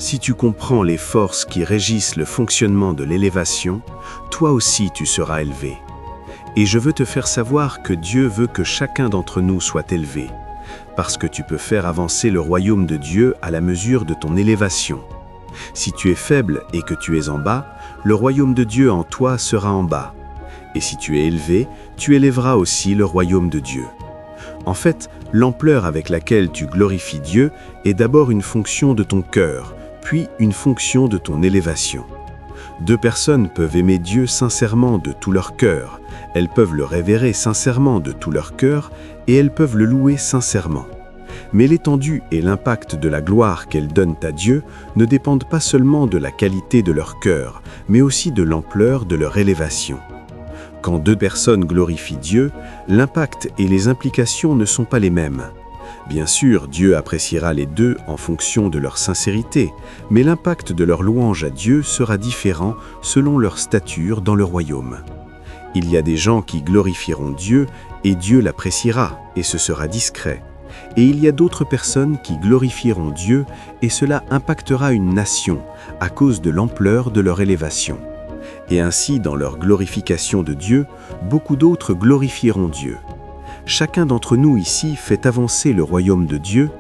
Si tu comprends les forces qui régissent le fonctionnement de l'élévation, toi aussi tu seras élevé. Et je veux te faire savoir que Dieu veut que chacun d'entre nous soit élevé, parce que tu peux faire avancer le royaume de Dieu à la mesure de ton élévation. Si tu es faible et que tu es en bas, le royaume de Dieu en toi sera en bas. Et si tu es élevé, tu élèveras aussi le royaume de Dieu. En fait, l'ampleur avec laquelle tu glorifies Dieu est d'abord une fonction de ton cœur, puis une fonction de ton élévation. Deux personnes peuvent aimer Dieu sincèrement de tout leur cœur, elles peuvent le révérer sincèrement de tout leur cœur et elles peuvent le louer sincèrement. Mais l'étendue et l'impact de la gloire qu'elles donnent à Dieu ne dépendent pas seulement de la qualité de leur cœur, mais aussi de l'ampleur de leur élévation. Quand deux personnes glorifient Dieu, l'impact et les implications ne sont pas les mêmes. Bien sûr, Dieu appréciera les deux en fonction de leur sincérité, mais l'impact de leur louange à Dieu sera différent selon leur stature dans le royaume. Il y a des gens qui glorifieront Dieu et Dieu l'appréciera et ce sera discret. Et il y a d'autres personnes qui glorifieront Dieu et cela impactera une nation à cause de l'ampleur de leur élévation. Et ainsi, dans leur glorification de Dieu, beaucoup d'autres glorifieront Dieu. Chacun d'entre nous ici fait avancer le royaume de Dieu.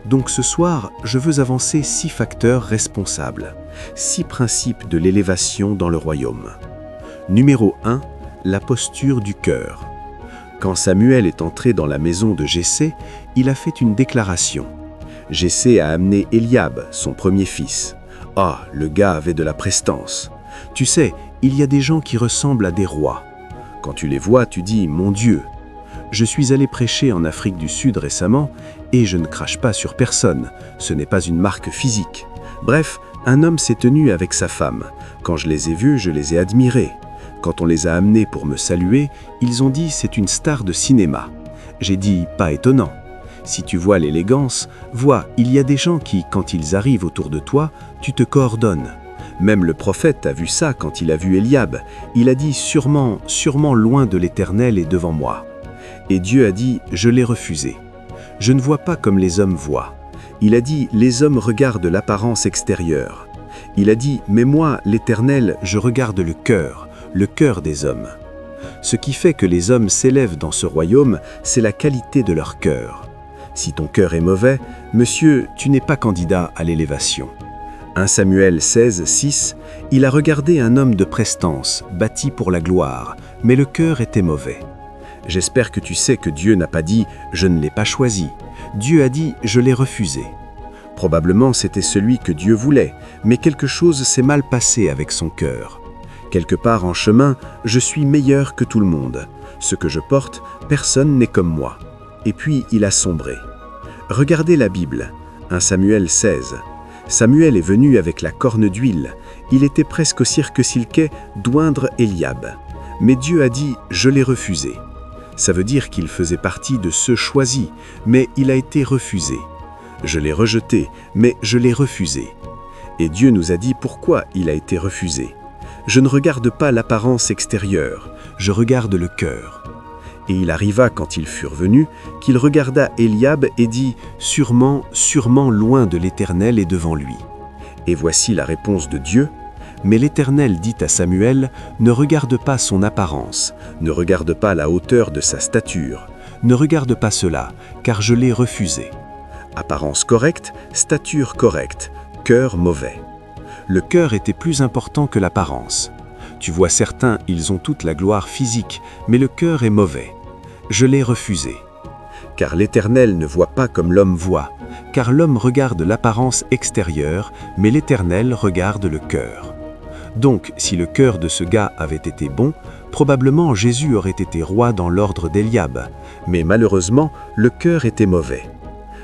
Donc ce soir, je veux avancer 6 facteurs responsables, 6 principes de l'élévation dans le royaume. Numéro 1, la posture du cœur. Quand Samuel est entré dans la maison de Jessé, il a fait une déclaration. Jessé a amené Eliab, son premier fils. Ah, le gars avait de la prestance. Tu sais, il y a des gens qui ressemblent à des rois. Quand tu les vois, tu dis « Mon Dieu ». Je suis allé prêcher en Afrique du Sud récemment et je ne crache pas sur personne, ce n'est pas une marque physique. Bref, un homme s'est tenu avec sa femme. Quand je les ai vus, je les ai admirés. Quand on les a amenés pour me saluer, ils ont dit « c'est une star de cinéma ». J'ai dit « pas étonnant ». Si tu vois l'élégance, vois, il y a des gens qui, quand ils arrivent autour de toi, tu te coordonnes. Même le prophète a vu ça quand il a vu Eliab. Il a dit « sûrement loin de l'Éternel et devant moi ». Et Dieu a dit « je l'ai refusé ». Je ne vois pas comme les hommes voient. Il a dit « les hommes regardent l'apparence extérieure ». Il a dit « mais moi, l'Éternel, je regarde le cœur des hommes ». Ce qui fait que les hommes s'élèvent dans ce royaume, c'est la qualité de leur cœur. Si ton cœur est mauvais, monsieur, tu n'es pas candidat à l'élévation. 1 Samuel 16, 6, il a regardé un homme de prestance, bâti pour la gloire, mais le cœur était mauvais. J'espère que tu sais que Dieu n'a pas dit « je ne l'ai pas choisi ». Dieu a dit « je l'ai refusé ». Probablement c'était celui que Dieu voulait, mais quelque chose s'est mal passé avec son cœur. Quelque part en chemin, je suis meilleur que tout le monde. Ce que je porte, personne n'est comme moi. Et puis il a sombré. Regardez la Bible, 1 Samuel 16. Samuel est venu avec la corne d'huile. Il était presque aussi cirque d'oindre Eliab. Mais Dieu a dit « je l'ai refusé ». Ça veut dire qu'il faisait partie de ceux choisis, mais il a été refusé. Je l'ai rejeté, mais je l'ai refusé. Et Dieu nous a dit pourquoi il a été refusé. Je ne regarde pas l'apparence extérieure, je regarde le cœur. Et il arriva quand ils furent venus, qu'il regarda Eliab et dit « sûrement loin de l'Éternel et devant lui ». Et voici la réponse de Dieu. Mais l'Éternel dit à Samuel, ne regarde pas son apparence, ne regarde pas la hauteur de sa stature, ne regarde pas cela, car je l'ai refusé. Apparence correcte, stature correcte, cœur mauvais. Le cœur était plus important que l'apparence. Tu vois certains, ils ont toute la gloire physique, mais le cœur est mauvais. Je l'ai refusé. Car l'Éternel ne voit pas comme l'homme voit, car l'homme regarde l'apparence extérieure, mais l'Éternel regarde le cœur. Donc, si le cœur de ce gars avait été bon, probablement Jésus aurait été roi dans l'ordre d'Eliab. Mais malheureusement, le cœur était mauvais.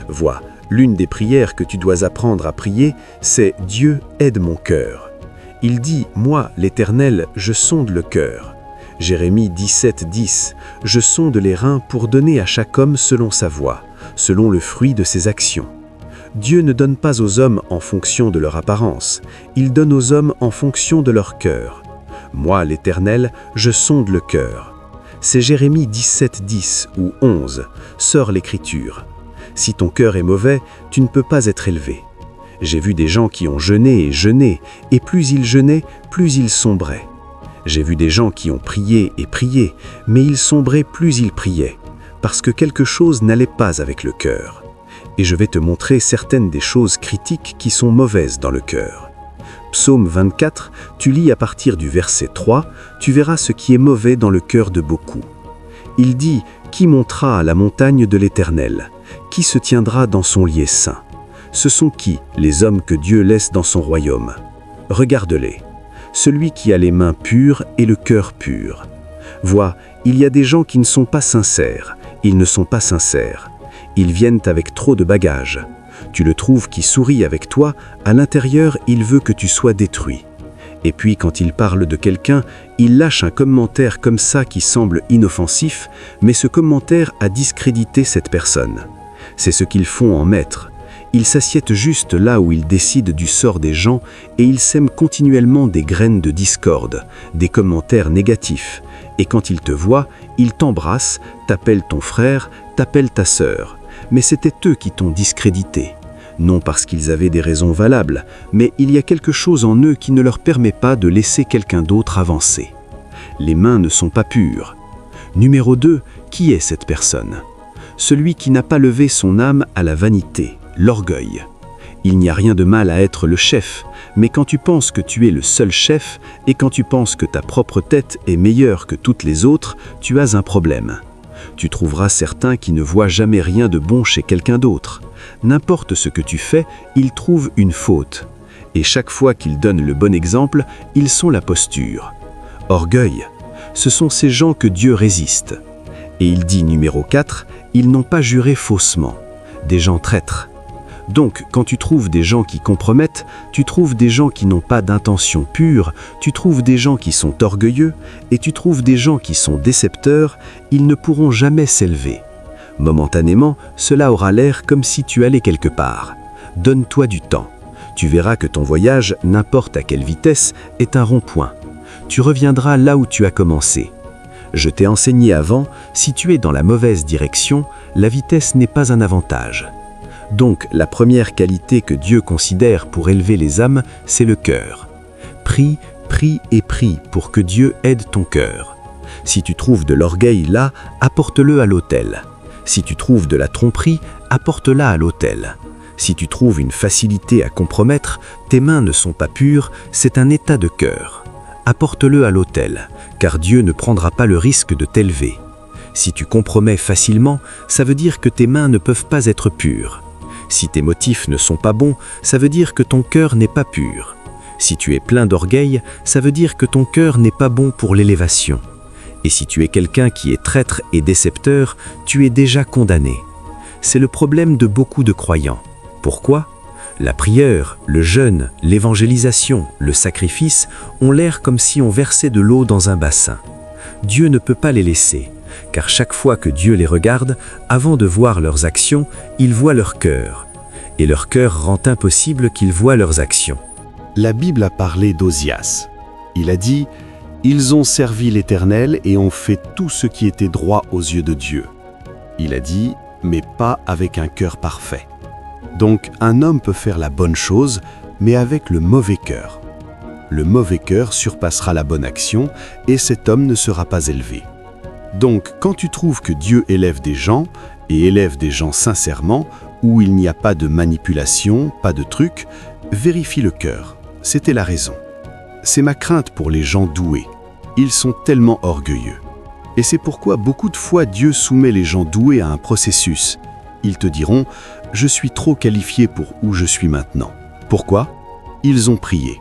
Vois, l'une des prières que tu dois apprendre à prier, c'est « Dieu, aide mon cœur ». Il dit « Moi, l'Éternel, je sonde le cœur ». Jérémie 17, 10 « Je sonde les reins pour donner à chaque homme selon sa voie, selon le fruit de ses actions ». Dieu ne donne pas aux hommes en fonction de leur apparence, il donne aux hommes en fonction de leur cœur. Moi, l'Éternel, je sonde le cœur. C'est Jérémie 17, 10 ou 11, sort l'Écriture. Si ton cœur est mauvais, tu ne peux pas être élevé. J'ai vu des gens qui ont jeûné, et plus ils jeûnaient, plus ils sombraient. J'ai vu des gens qui ont prié, mais ils sombraient plus ils priaient, parce que quelque chose n'allait pas avec le cœur. Et je vais te montrer certaines des choses critiques qui sont mauvaises dans le cœur. Psaume 24, tu lis à partir du verset 3, tu verras ce qui est mauvais dans le cœur de beaucoup. Il dit « Qui montera à la montagne de l'Éternel? Qui se tiendra dans son lieu saint? Ce sont qui, les hommes que Dieu laisse dans son royaume? Regarde-les. Celui qui a les mains pures et le cœur pur. Vois, il y a des gens qui ne sont pas sincères. Ils ne sont pas sincères. Ils viennent avec trop de bagages. Tu le trouves qui sourit avec toi, à l'intérieur, il veut que tu sois détruit. Et puis quand il parle de quelqu'un, il lâche un commentaire comme ça qui semble inoffensif, mais ce commentaire a discrédité cette personne. C'est ce qu'ils font en maître. Ils s'assiedent juste là où ils décident du sort des gens et ils sèment continuellement des graines de discorde, des commentaires négatifs. Et quand ils te voient, ils t'embrassent, t'appellent ton frère, t'appellent ta sœur. Mais c'était eux qui t'ont discrédité. Non parce qu'ils avaient des raisons valables, mais il y a quelque chose en eux qui ne leur permet pas de laisser quelqu'un d'autre avancer. Les mains ne sont pas pures. Numéro 2, qui est cette personne? Celui qui n'a pas levé son âme à la vanité, l'orgueil. Il n'y a rien de mal à être le chef, mais quand tu penses que tu es le seul chef et quand tu penses que ta propre tête est meilleure que toutes les autres, tu as un problème. Tu trouveras certains qui ne voient jamais rien de bon chez quelqu'un d'autre. N'importe ce que tu fais, ils trouvent une faute. Et chaque fois qu'ils donnent le bon exemple, ils sont la posture. Orgueil, ce sont ces gens que Dieu résiste. Et il dit numéro 4, ils n'ont pas juré faussement. Des gens traîtres. Donc, quand tu trouves des gens qui compromettent, tu trouves des gens qui n'ont pas d'intention pure, tu trouves des gens qui sont orgueilleux, et tu trouves des gens qui sont décepteurs, ils ne pourront jamais s'élever. Momentanément, cela aura l'air comme si tu allais quelque part. Donne-toi du temps. Tu verras que ton voyage, n'importe à quelle vitesse, est un rond-point. Tu reviendras là où tu as commencé. Je t'ai enseigné avant, si tu es dans la mauvaise direction, la vitesse n'est pas un avantage. Donc, la première qualité que Dieu considère pour élever les âmes, c'est le cœur. Prie, prie et prie pour que Dieu aide ton cœur. Si tu trouves de l'orgueil là, apporte-le à l'autel. Si tu trouves de la tromperie, apporte-la à l'autel. Si tu trouves une facilité à compromettre, tes mains ne sont pas pures, c'est un état de cœur. Apporte-le à l'autel, car Dieu ne prendra pas le risque de t'élever. Si tu compromets facilement, ça veut dire que tes mains ne peuvent pas être pures. Si tes motifs ne sont pas bons, ça veut dire que ton cœur n'est pas pur. Si tu es plein d'orgueil, ça veut dire que ton cœur n'est pas bon pour l'élévation. Et si tu es quelqu'un qui est traître et décepteur, tu es déjà condamné. C'est le problème de beaucoup de croyants. Pourquoi ? La prière, le jeûne, l'évangélisation, le sacrifice ont l'air comme si on versait de l'eau dans un bassin. Dieu ne peut pas les laisser, car chaque fois que Dieu les regarde, avant de voir leurs actions, il voit leur cœur. Et leur cœur rend impossible qu'ils voient leurs actions. La Bible a parlé d'Osias. Il a dit « Ils ont servi l'Éternel et ont fait tout ce qui était droit aux yeux de Dieu. » Il a dit « Mais pas avec un cœur parfait. » Donc un homme peut faire la bonne chose, mais avec le mauvais cœur. Le mauvais cœur surpassera la bonne action et cet homme ne sera pas élevé. Donc quand tu trouves que Dieu élève des gens, et élève des gens sincèrement, où il n'y a pas de manipulation, pas de truc, vérifie le cœur. C'était la raison. C'est ma crainte pour les gens doués. Ils sont tellement orgueilleux. Et c'est pourquoi beaucoup de fois Dieu soumet les gens doués à un processus. Ils te diront « Je suis trop qualifié pour où je suis maintenant. » Pourquoi ? Ils ont prié.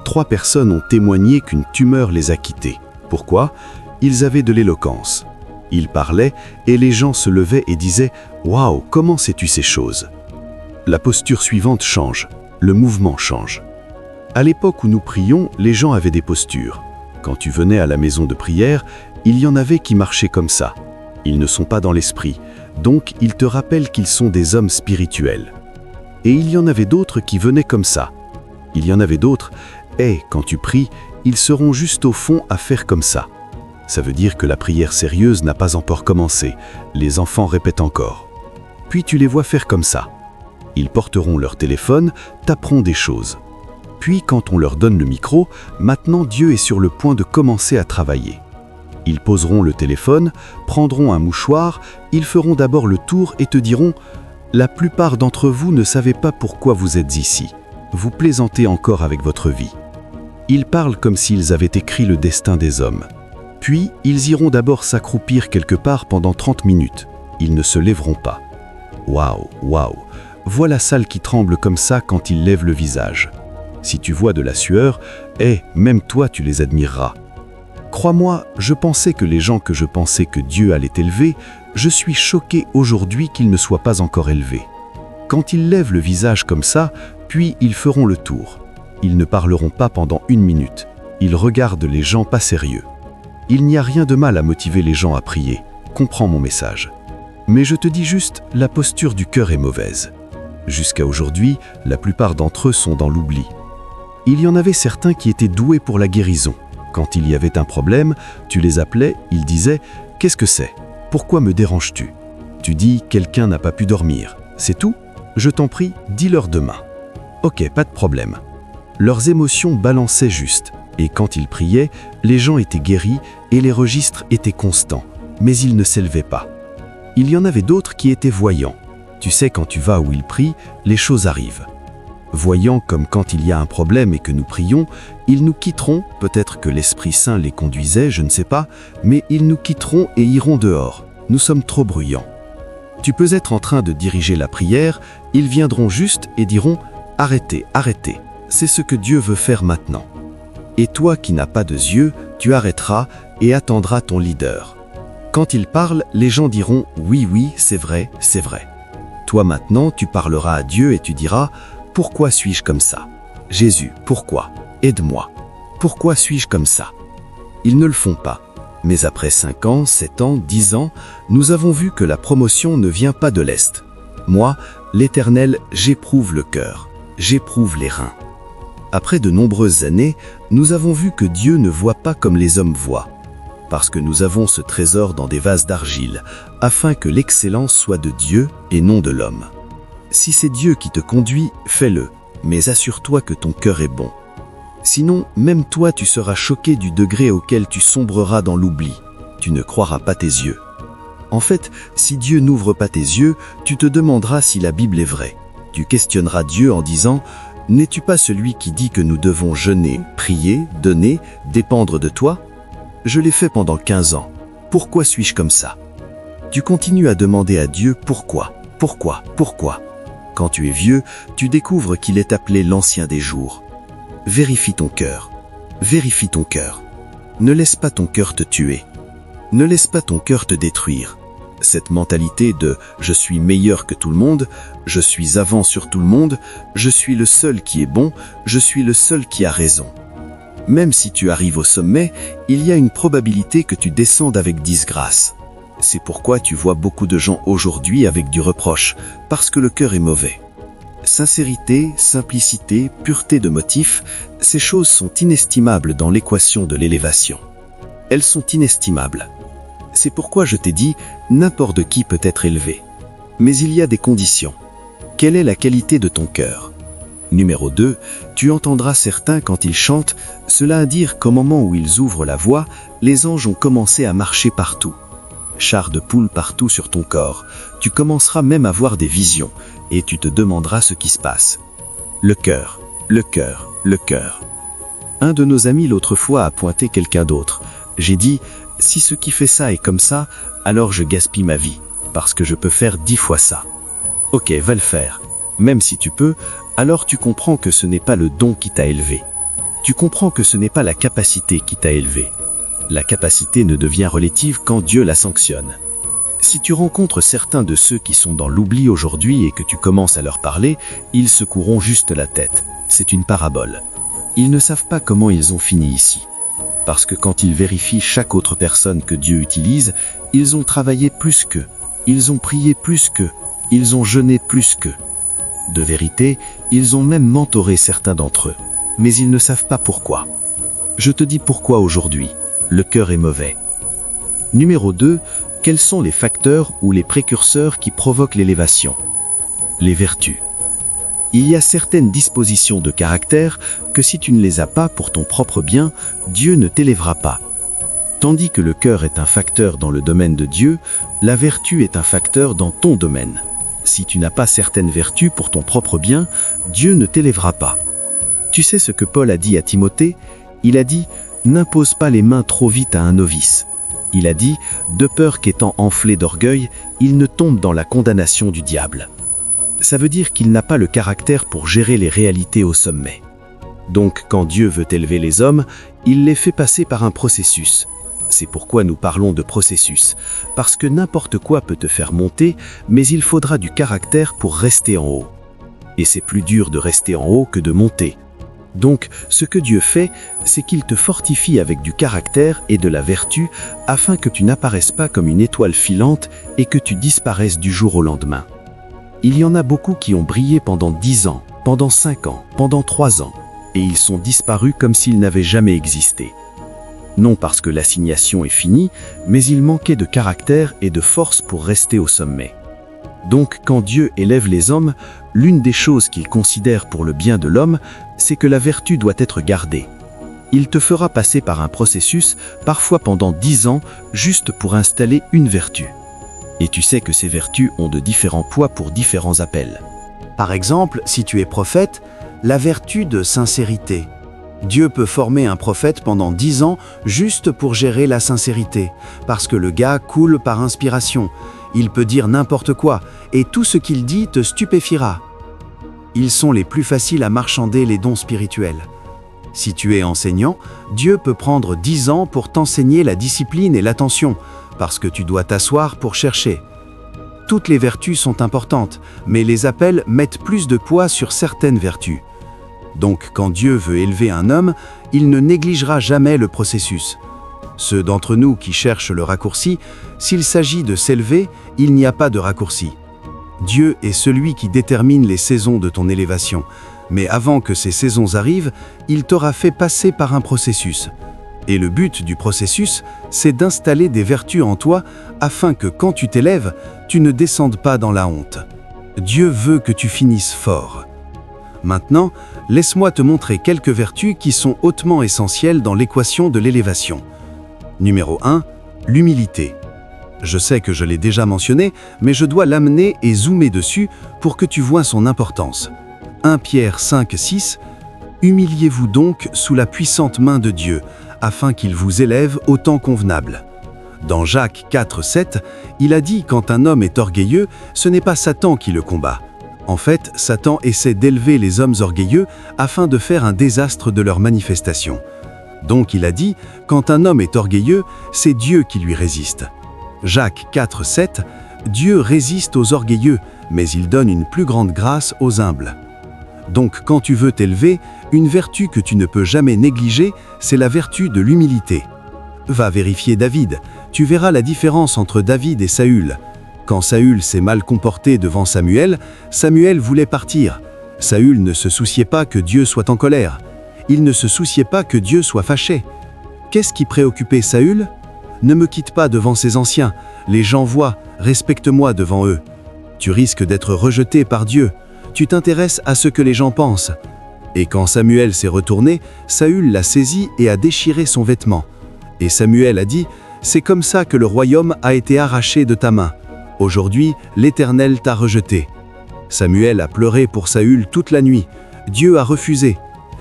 3 personnes ont témoigné qu'une tumeur les a quittés. Pourquoi ? Ils avaient de l'éloquence. Ils parlaient et les gens se levaient et disaient « Waouh, comment sais-tu ces choses ?» La posture suivante change, le mouvement change. À l'époque où nous prions, les gens avaient des postures. Quand tu venais à la maison de prière, il y en avait qui marchaient comme ça. Ils ne sont pas dans l'esprit, donc ils te rappellent qu'ils sont des hommes spirituels. Et il y en avait d'autres qui venaient comme ça. Il y en avait d'autres, quand tu pries, ils seront juste au fond à faire comme ça. Ça veut dire que la prière sérieuse n'a pas encore commencé. Les enfants répètent encore. Puis tu les vois faire comme ça. Ils porteront leur téléphone, taperont des choses. Puis quand on leur donne le micro, maintenant Dieu est sur le point de commencer à travailler. Ils poseront le téléphone, prendront un mouchoir, ils feront d'abord le tour et te diront « La plupart d'entre vous ne savez pas pourquoi vous êtes ici. Vous plaisantez encore avec votre vie. » Ils parlent comme s'ils avaient écrit le destin des hommes. Puis, ils iront d'abord s'accroupir quelque part pendant 30 minutes. Ils ne se lèveront pas. Waouh, waouh, vois la salle qui tremble comme ça quand ils lèvent le visage. Si tu vois de la sueur, même toi tu les admireras. Crois-moi, je pensais que les gens que je pensais que Dieu allait élever, je suis choqué aujourd'hui qu'ils ne soient pas encore élevés. Quand ils lèvent le visage comme ça, puis ils feront le tour. Ils ne parleront pas pendant 1 minute. Ils regardent les gens pas sérieux. Il n'y a rien de mal à motiver les gens à prier. Comprends mon message. Mais je te dis juste, la posture du cœur est mauvaise. Jusqu'à aujourd'hui, la plupart d'entre eux sont dans l'oubli. Il y en avait certains qui étaient doués pour la guérison. Quand il y avait un problème, tu les appelais, ils disaient « Qu'est-ce que c'est ? Pourquoi me déranges-tu » Tu dis « Quelqu'un n'a pas pu dormir. C'est tout ? Je t'en prie, dis-leur demain. » Ok, pas de problème. Leurs émotions balançaient juste. Et quand ils priaient, les gens étaient guéris et les registres étaient constants. Mais ils ne s'élevaient pas. Il y en avait d'autres qui étaient voyants. Tu sais, quand tu vas où ils prient, les choses arrivent. Voyants comme quand il y a un problème et que nous prions, ils nous quitteront, peut-être que l'Esprit Saint les conduisait, je ne sais pas, mais ils nous quitteront et iront dehors. Nous sommes trop bruyants. Tu peux être en train de diriger la prière, ils viendront juste et diront « Arrêtez, arrêtez, c'est ce que Dieu veut faire maintenant. » Et toi qui n'as pas de yeux, tu arrêteras et attendras ton leader. Quand il parle, les gens diront « Oui, oui, c'est vrai, c'est vrai. » Toi maintenant, tu parleras à Dieu et tu diras « Pourquoi suis-je comme ça ? Jésus, pourquoi ? Aide-moi. Pourquoi suis-je comme ça ?» Ils ne le font pas. Mais après 5 ans, 7 ans, 10 ans, nous avons vu que la promotion ne vient pas de l'Est. Moi, l'Éternel, j'éprouve le cœur, j'éprouve les reins. Après de nombreuses années, nous avons vu que Dieu ne voit pas comme les hommes voient, parce que nous avons ce trésor dans des vases d'argile, afin que l'excellence soit de Dieu et non de l'homme. Si c'est Dieu qui te conduit, fais-le, mais assure-toi que ton cœur est bon. Sinon, même toi tu seras choqué du degré auquel tu sombreras dans l'oubli. Tu ne croiras pas tes yeux. En fait, si Dieu n'ouvre pas tes yeux, tu te demanderas si la Bible est vraie. Tu questionneras Dieu en disant « N'es-tu pas celui qui dit que nous devons jeûner, prier, donner, dépendre de toi ? Je l'ai fait pendant 15 ans. Pourquoi suis-je comme ça ?» Tu continues à demander à Dieu « Pourquoi ? Pourquoi ? Pourquoi ?» Quand tu es vieux, tu découvres qu'il est appelé l'ancien des jours. Vérifie ton cœur. Vérifie ton cœur. Ne laisse pas ton cœur te tuer. Ne laisse pas ton cœur te détruire. Cette mentalité de « je suis meilleur que tout le monde »,« je suis avant sur tout le monde »,« je suis le seul qui est bon »,« je suis le seul qui a raison ». Même si tu arrives au sommet, il y a une probabilité que tu descendes avec disgrâce. C'est pourquoi tu vois beaucoup de gens aujourd'hui avec du reproche, parce que le cœur est mauvais. Sincérité, simplicité, pureté de motifs, ces choses sont inestimables dans l'équation de l'élévation. Elles sont inestimables. C'est pourquoi je t'ai dit, n'importe qui peut être élevé. Mais il y a des conditions. Quelle est la qualité de ton cœur ? Numéro 2, tu entendras certains quand ils chantent, cela à dire qu'au moment où ils ouvrent la voix, les anges ont commencé à marcher partout. Char de poule partout sur ton corps, tu commenceras même à voir des visions, et tu te demanderas ce qui se passe. Le cœur, le cœur, le cœur. Un de nos amis l'autre fois a pointé quelqu'un d'autre. J'ai dit, si ce qui fait ça est comme ça, alors je gaspille ma vie, parce que je peux faire 10 fois ça. Ok, va le faire. Même si tu peux, alors tu comprends que ce n'est pas le don qui t'a élevé. Tu comprends que ce n'est pas la capacité qui t'a élevé. La capacité ne devient relative quand Dieu la sanctionne. Si tu rencontres certains de ceux qui sont dans l'oubli aujourd'hui et que tu commences à leur parler, ils secoueront juste la tête. C'est une parabole. Ils ne savent pas comment ils ont fini ici. Parce que quand ils vérifient chaque autre personne que Dieu utilise, ils ont travaillé plus qu'eux, ils ont prié plus qu'eux, ils ont jeûné plus qu'eux. De vérité, ils ont même mentoré certains d'entre eux. Mais ils ne savent pas pourquoi. Je te dis pourquoi aujourd'hui. Le cœur est mauvais. Numéro 2, quels sont les facteurs ou les précurseurs qui provoquent l'élévation ? Les vertus. Il y a certaines dispositions de caractère que si tu ne les as pas pour ton propre bien, Dieu ne t'élèvera pas. Tandis que le cœur est un facteur dans le domaine de Dieu, la vertu est un facteur dans ton domaine. Si tu n'as pas certaines vertus pour ton propre bien, Dieu ne t'élèvera pas. Tu sais ce que Paul a dit à Timothée? Il a dit « N'impose pas les mains trop vite à un novice ». Il a dit « De peur qu'étant enflé d'orgueil, il ne tombe dans la condamnation du diable ». Ça veut dire qu'il n'a pas le caractère pour gérer les réalités au sommet. Donc, quand Dieu veut élever les hommes, il les fait passer par un processus. C'est pourquoi nous parlons de processus, parce que n'importe quoi peut te faire monter, mais il faudra du caractère pour rester en haut. Et c'est plus dur de rester en haut que de monter. Donc, ce que Dieu fait, c'est qu'il te fortifie avec du caractère et de la vertu, afin que tu n'apparaisses pas comme une étoile filante et que tu disparaisses du jour au lendemain. Il y en a beaucoup qui ont brillé pendant 10 ans, pendant 5 ans, pendant 3 ans, et ils sont disparus comme s'ils n'avaient jamais existé. Non parce que l'assignation est finie, mais il manquait de caractère et de force pour rester au sommet. Donc, quand Dieu élève les hommes, l'une des choses qu'il considère pour le bien de l'homme, c'est que la vertu doit être gardée. Il te fera passer par un processus, parfois pendant 10 ans, juste pour installer une vertu. Et tu sais que ces vertus ont de différents poids pour différents appels. Par exemple, si tu es prophète, la vertu de sincérité. Dieu peut former un prophète pendant 10 ans juste pour gérer la sincérité, parce que le gars coule par inspiration. Il peut dire n'importe quoi, et tout ce qu'il dit te stupéfiera. Ils sont les plus faciles à marchander, les dons spirituels. Si tu es enseignant, Dieu peut prendre 10 ans pour t'enseigner la discipline et l'attention, parce que tu dois t'asseoir pour chercher. Toutes les vertus sont importantes, mais les appels mettent plus de poids sur certaines vertus. Donc, quand Dieu veut élever un homme, il ne négligera jamais le processus. Ceux d'entre nous qui cherchent le raccourci, s'il s'agit de s'élever, il n'y a pas de raccourci. Dieu est celui qui détermine les saisons de ton élévation, mais avant que ces saisons arrivent, il t'aura fait passer par un processus. Et le but du processus, c'est d'installer des vertus en toi afin que quand tu t'élèves, tu ne descendes pas dans la honte. Dieu veut que tu finisses fort. Maintenant, laisse-moi te montrer quelques vertus qui sont hautement essentielles dans l'équation de l'élévation. Numéro 1, l'humilité. Je sais que je l'ai déjà mentionné, mais je dois l'amener et zoomer dessus pour que tu vois son importance. 1 Pierre 5, 6 « Humiliez-vous donc sous la puissante main de Dieu, afin qu'il vous élève au temps convenable. » Dans Jacques 4, 7, il a dit « Quand un homme est orgueilleux, ce n'est pas Satan qui le combat. En fait, Satan essaie d'élever les hommes orgueilleux afin de faire un désastre de leur manifestation. Donc il a dit « Quand un homme est orgueilleux, c'est Dieu qui lui résiste. » Jacques 4, 7, « Dieu résiste aux orgueilleux, mais il donne une plus grande grâce aux humbles. » Donc quand tu veux t'élever, une vertu que tu ne peux jamais négliger, c'est la vertu de l'humilité. Va vérifier David, tu verras la différence entre David et Saül. Quand Saül s'est mal comporté devant Samuel, Samuel voulait partir. Saül ne se souciait pas que Dieu soit en colère. Il ne se souciait pas que Dieu soit fâché. Qu'est-ce qui préoccupait Saül? Ne me quitte pas devant ces anciens, les gens voient, respecte-moi devant eux. Tu risques d'être rejeté par Dieu. Tu t'intéresses à ce que les gens pensent. Et quand Samuel s'est retourné, Saül l'a saisi et a déchiré son vêtement. Et Samuel a dit, « C'est comme ça que le royaume a été arraché de ta main. Aujourd'hui, l'Éternel t'a rejeté. » Samuel a pleuré pour Saül toute la nuit. Dieu a refusé.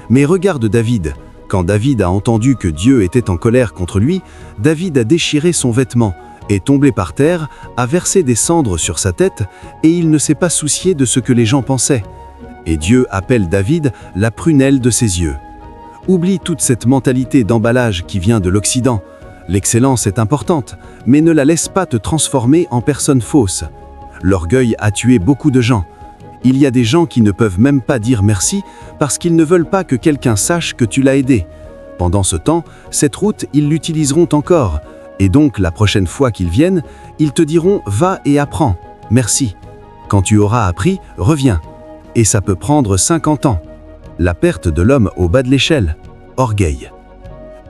Mais regarde David. Quand David a entendu que Dieu était en colère contre lui, David a déchiré son vêtement, est tombé par terre, a versé des cendres sur sa tête, et il ne s'est pas soucié de ce que les gens pensaient. Et Dieu appelle David la prunelle de ses yeux. Oublie toute cette mentalité d'emballage qui vient de l'Occident. L'excellence est importante, mais ne la laisse pas te transformer en personne fausse. L'orgueil a tué beaucoup de gens. Il y a des gens qui ne peuvent même pas dire merci parce qu'ils ne veulent pas que quelqu'un sache que tu l'as aidé. Pendant ce temps, cette route, ils l'utiliseront encore. Et donc, la prochaine fois qu'ils viennent, ils te diront « Va et apprends, merci ». Quand tu auras appris, reviens. Et ça peut prendre 50 ans. La perte de l'homme au bas de l'échelle. Orgueil.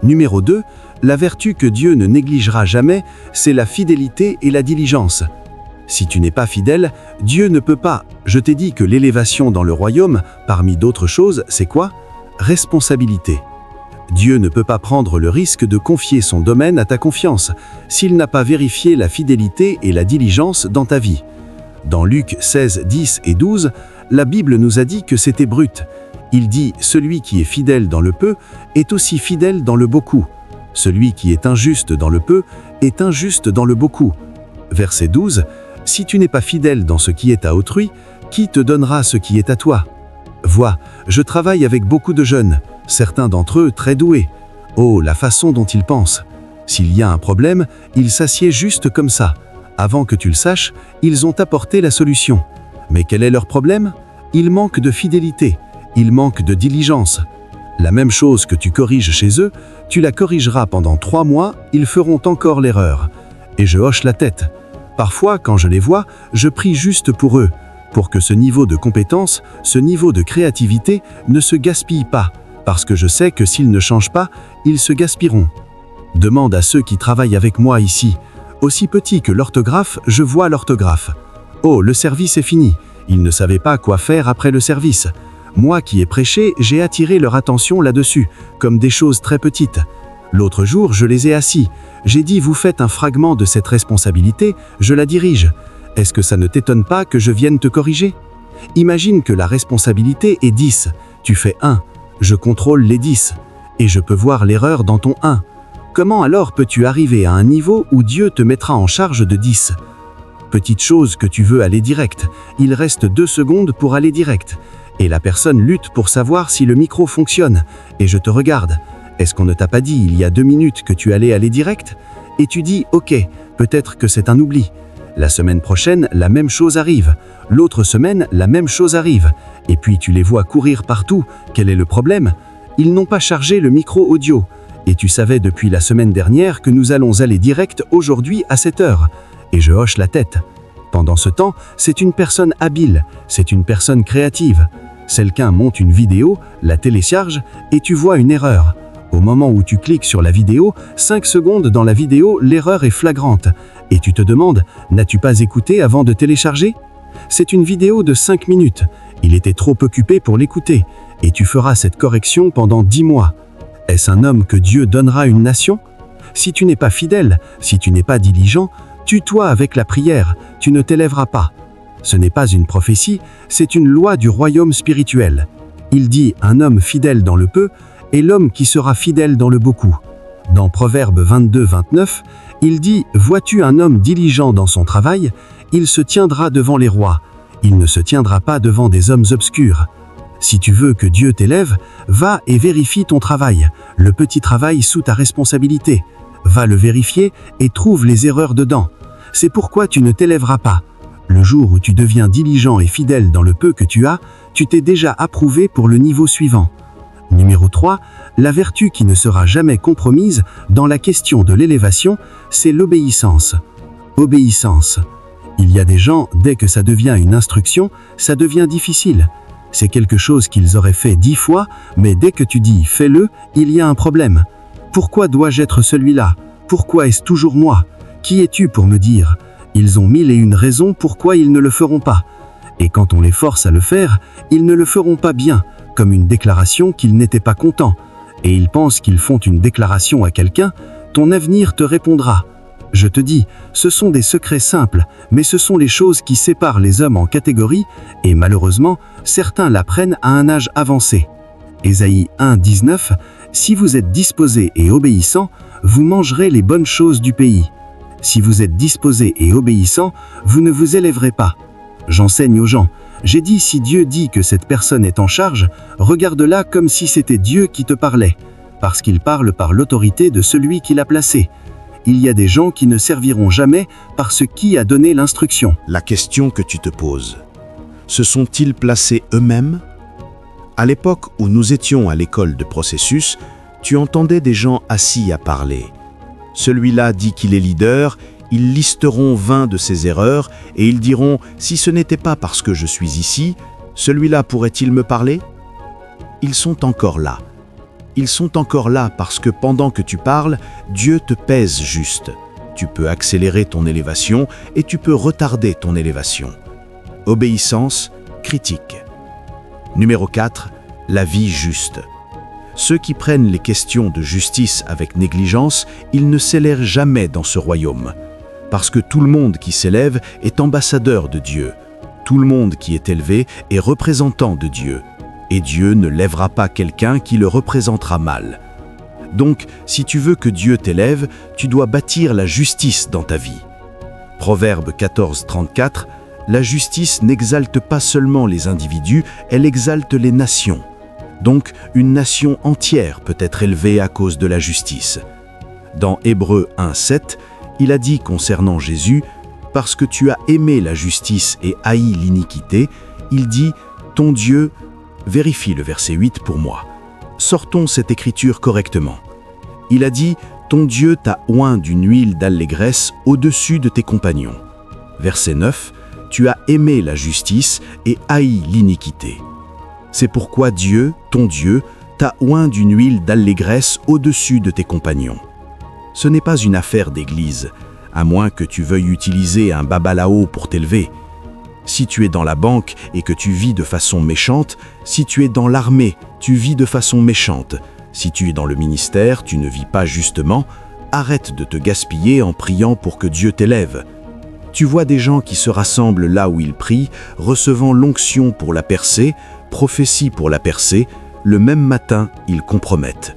Numéro 2, la vertu que Dieu ne négligera jamais, c'est la fidélité et la diligence. Si tu n'es pas fidèle, Dieu ne peut pas. Je t'ai dit que l'élévation dans le royaume, parmi d'autres choses, c'est quoi? Responsabilité. Dieu ne peut pas prendre le risque de confier son domaine à ta confiance s'il n'a pas vérifié la fidélité et la diligence dans ta vie. Dans Luc 16, 10 et 12, la Bible nous a dit que c'était brut. Il dit « Celui qui est fidèle dans le peu est aussi fidèle dans le beaucoup. Celui qui est injuste dans le peu est injuste dans le beaucoup. » Verset 12, « Si tu n'es pas fidèle dans ce qui est à autrui, qui te donnera ce qui est à toi? Vois, je travaille avec beaucoup de jeunes, certains d'entre eux très doués. Oh, la façon dont ils pensent. S'il y a un problème, ils s'assiedent juste comme ça. Avant que tu le saches, ils ont apporté la solution. Mais quel est leur problème? Ils manquent de fidélité, ils manquent de diligence. La même chose que tu corriges chez eux, tu la corrigeras pendant 3 mois, ils feront encore l'erreur. Et je hoche la tête. Parfois, quand je les vois, je prie juste pour eux, pour que ce niveau de compétence, ce niveau de créativité ne se gaspille pas, parce que je sais que s'ils ne changent pas, ils se gaspilleront. Demande à ceux qui travaillent avec moi ici. Aussi petit que l'orthographe, je vois l'orthographe. Oh, le service est fini. Ils ne savaient pas quoi faire après le service. Moi qui ai prêché, j'ai attiré leur attention là-dessus, comme des choses très petites. L'autre jour, je les ai assis. J'ai dit, vous faites un fragment de cette responsabilité, je la dirige. Est-ce que ça ne t'étonne pas que je vienne te corriger? Imagine que la responsabilité est 10. Tu fais 1. Je contrôle les 10. Et je peux voir l'erreur dans ton 1. Comment alors peux-tu arriver à un niveau où Dieu te mettra en charge de 10? Petite chose que tu veux aller direct. Il reste 2 secondes pour aller direct. Et la personne lutte pour savoir si le micro fonctionne. Et je te regarde. Est-ce qu'on ne t'a pas dit il y a 2 minutes que tu allais aller direct? Et tu dis, ok, peut-être que c'est un oubli. La semaine prochaine, la même chose arrive. L'autre semaine, la même chose arrive. Et puis tu les vois courir partout. Quel est le problème? Ils n'ont pas chargé le micro audio. Et tu savais depuis la semaine dernière que nous allons aller direct aujourd'hui à 7 heures. Et je hoche la tête. Pendant ce temps, c'est une personne habile, c'est une personne créative. Quelqu'un monte une vidéo, la télécharge, et tu vois une erreur. Au moment où tu cliques sur la vidéo, 5 secondes dans la vidéo, l'erreur est flagrante. Et tu te demandes, n'as-tu pas écouté avant de télécharger? C'est une vidéo de 5 minutes. Il était trop occupé pour l'écouter. Et tu feras cette correction pendant 10 mois. Est-ce un homme que Dieu donnera à une nation? Si tu n'es pas fidèle, si tu n'es pas diligent, tue-toi avec la prière, tu ne t'élèveras pas. Ce n'est pas une prophétie, c'est une loi du royaume spirituel. Il dit « un homme fidèle dans le peu est l'homme qui sera fidèle dans le beaucoup ». Dans Proverbe 22, 29, il dit « vois-tu un homme diligent dans son travail, il se tiendra devant les rois, il ne se tiendra pas devant des hommes obscurs ». Si tu veux que Dieu t'élève, va et vérifie ton travail, le petit travail sous ta responsabilité. Va le vérifier et trouve les erreurs dedans. C'est pourquoi tu ne t'élèveras pas. Le jour où tu deviens diligent et fidèle dans le peu que tu as, tu t'es déjà approuvé pour le niveau suivant. Numéro 3, la vertu qui ne sera jamais compromise dans la question de l'élévation, c'est l'obéissance. Obéissance. Il y a des gens, dès que ça devient une instruction, ça devient difficile. C'est quelque chose qu'ils auraient fait 10 fois, mais dès que tu dis « fais-le », il y a un problème. Pourquoi dois-je être celui-là? Pourquoi est-ce toujours moi? Qui es-tu pour me dire? Ils ont 1001 raisons pourquoi ils ne le feront pas. Et quand on les force à le faire, ils ne le feront pas bien, comme une déclaration qu'ils n'étaient pas contents. Et ils pensent qu'ils font une déclaration à quelqu'un, ton avenir te répondra. Je te dis, ce sont des secrets simples, mais ce sont les choses qui séparent les hommes en catégories, et malheureusement, certains l'apprennent à un âge avancé. Ésaïe 1, 19, « Si vous êtes disposés et obéissants, vous mangerez les bonnes choses du pays. Si vous êtes disposés et obéissants, vous ne vous élèverez pas. » J'enseigne aux gens. J'ai dit, si Dieu dit que cette personne est en charge, regarde-la comme si c'était Dieu qui te parlait, parce qu'il parle par l'autorité de celui qui l'a placé. Il y a des gens qui ne serviront jamais parce qui a donné l'instruction. La question que tu te poses, se sont-ils placés eux-mêmes? À l'époque où nous étions à l'école de processus, tu entendais des gens assis à parler. Celui-là dit qu'il est leader, ils listeront 20 de ses erreurs et ils diront « si ce n'était pas parce que je suis ici, celui-là pourrait-il me parler ?» Ils sont encore là. Ils sont encore là parce que pendant que tu parles, Dieu te pèse juste. Tu peux accélérer ton élévation et tu peux retarder ton élévation. Obéissance, critique. Numéro 4. La vie juste. Ceux qui prennent les questions de justice avec négligence, ils ne s'élèvent jamais dans ce royaume. Parce que tout le monde qui s'élève est ambassadeur de Dieu. Tout le monde qui est élevé est représentant de Dieu. Et Dieu ne lèvera pas quelqu'un qui le représentera mal. Donc, si tu veux que Dieu t'élève, tu dois bâtir la justice dans ta vie. Proverbe 14, 34, la justice n'exalte pas seulement les individus, elle exalte les nations. Donc, une nation entière peut être élevée à cause de la justice. Dans Hébreux 1, 7, il a dit concernant Jésus, « Parce que tu as aimé la justice et haï l'iniquité », il dit, « Ton Dieu », vérifie le verset 8 pour moi. Sortons cette écriture correctement. Il a dit, « Ton Dieu t'a oint d'une huile d'allégresse au-dessus de tes compagnons ». Verset 9, « Tu as aimé la justice et haï l'iniquité ». C'est pourquoi Dieu, ton Dieu, t'a oint d'une huile d'allégresse au-dessus de tes compagnons. Ce n'est pas une affaire d'église, à moins que tu veuilles utiliser un babalao pour t'élever. Si tu es dans la banque et que tu vis de façon méchante, si tu es dans l'armée, tu vis de façon méchante. Si tu es dans le ministère, tu ne vis pas justement, arrête de te gaspiller en priant pour que Dieu t'élève. Tu vois des gens qui se rassemblent là où ils prient, recevant l'onction pour la percée, prophétie pour la percée, le même matin, ils compromettent.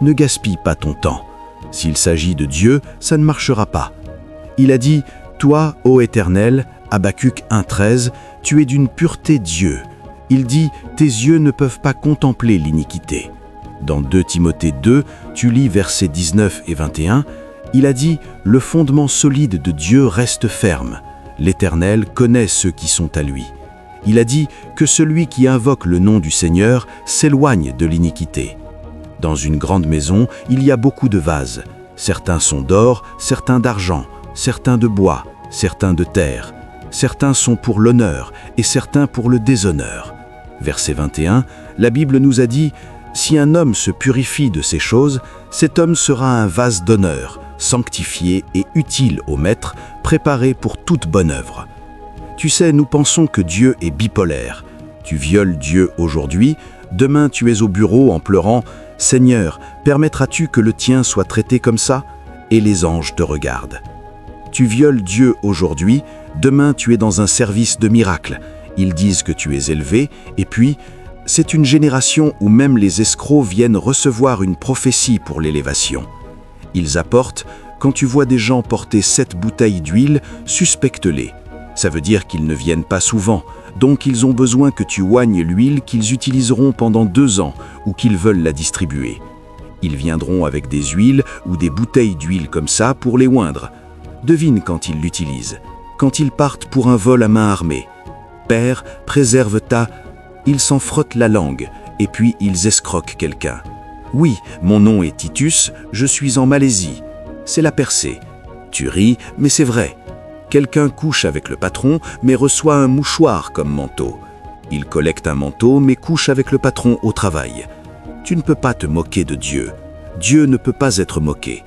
Ne gaspille pas ton temps. S'il s'agit de Dieu, ça ne marchera pas. Il a dit, « Toi, ô Éternel, Habacuc 1,13, tu es d'une pureté Dieu. » Il dit, « Tes yeux ne peuvent pas contempler l'iniquité. » Dans 2 Timothée 2, tu lis versets 19 et 21, il a dit, « Le fondement solide de Dieu reste ferme. L'Éternel connaît ceux qui sont à lui. » Il a dit que celui qui invoque le nom du Seigneur s'éloigne de l'iniquité. Dans une grande maison, il y a beaucoup de vases. Certains sont d'or, certains d'argent, certains de bois, certains de terre. Certains sont pour l'honneur et certains pour le déshonneur. Verset 21, la Bible nous a dit « Si un homme se purifie de ces choses, cet homme sera un vase d'honneur, sanctifié et utile au Maître, préparé pour toute bonne œuvre. » Tu sais, nous pensons que Dieu est bipolaire. Tu violes Dieu aujourd'hui, demain tu es au bureau en pleurant « Seigneur, permettras-tu que le tien soit traité comme ça ?» Et les anges te regardent. Tu violes Dieu aujourd'hui, demain tu es dans un service de miracle. Ils disent que tu es élevé, et puis, c'est une génération où même les escrocs viennent recevoir une prophétie pour l'élévation. Ils apportent, quand tu vois des gens porter 7 bouteilles d'huile, suspecte-les. Ça veut dire qu'ils ne viennent pas souvent, donc ils ont besoin que tu oignes l'huile qu'ils utiliseront pendant 2 ans ou qu'ils veulent la distribuer. Ils viendront avec des huiles ou des bouteilles d'huile comme ça pour les oindre. Devine quand ils l'utilisent, quand ils partent pour un vol à main armée. Père, préserve ta... Ils s'en frottent la langue et puis ils escroquent quelqu'un. Oui, mon nom est Titus, je suis en Malaisie. C'est la percée. Tu ris, mais c'est vrai. Quelqu'un couche avec le patron, mais reçoit un mouchoir comme manteau. Il collecte un manteau, mais couche avec le patron au travail. Tu ne peux pas te moquer de Dieu. Dieu ne peut pas être moqué.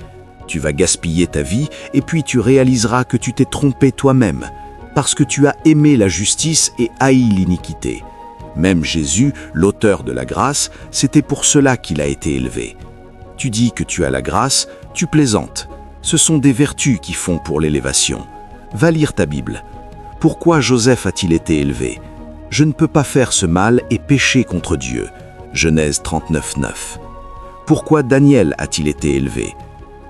Tu vas gaspiller ta vie, et puis tu réaliseras que tu t'es trompé toi-même, parce que tu as aimé la justice et haï l'iniquité. Même Jésus, l'auteur de la grâce, c'était pour cela qu'il a été élevé. Tu dis que tu as la grâce, tu plaisantes. Ce sont des vertus qui font pour l'élévation. Va lire ta Bible. Pourquoi Joseph a-t-il été élevé? Je ne peux pas faire ce mal et pécher contre Dieu. Genèse 39, 9. Pourquoi Daniel a-t-il été élevé?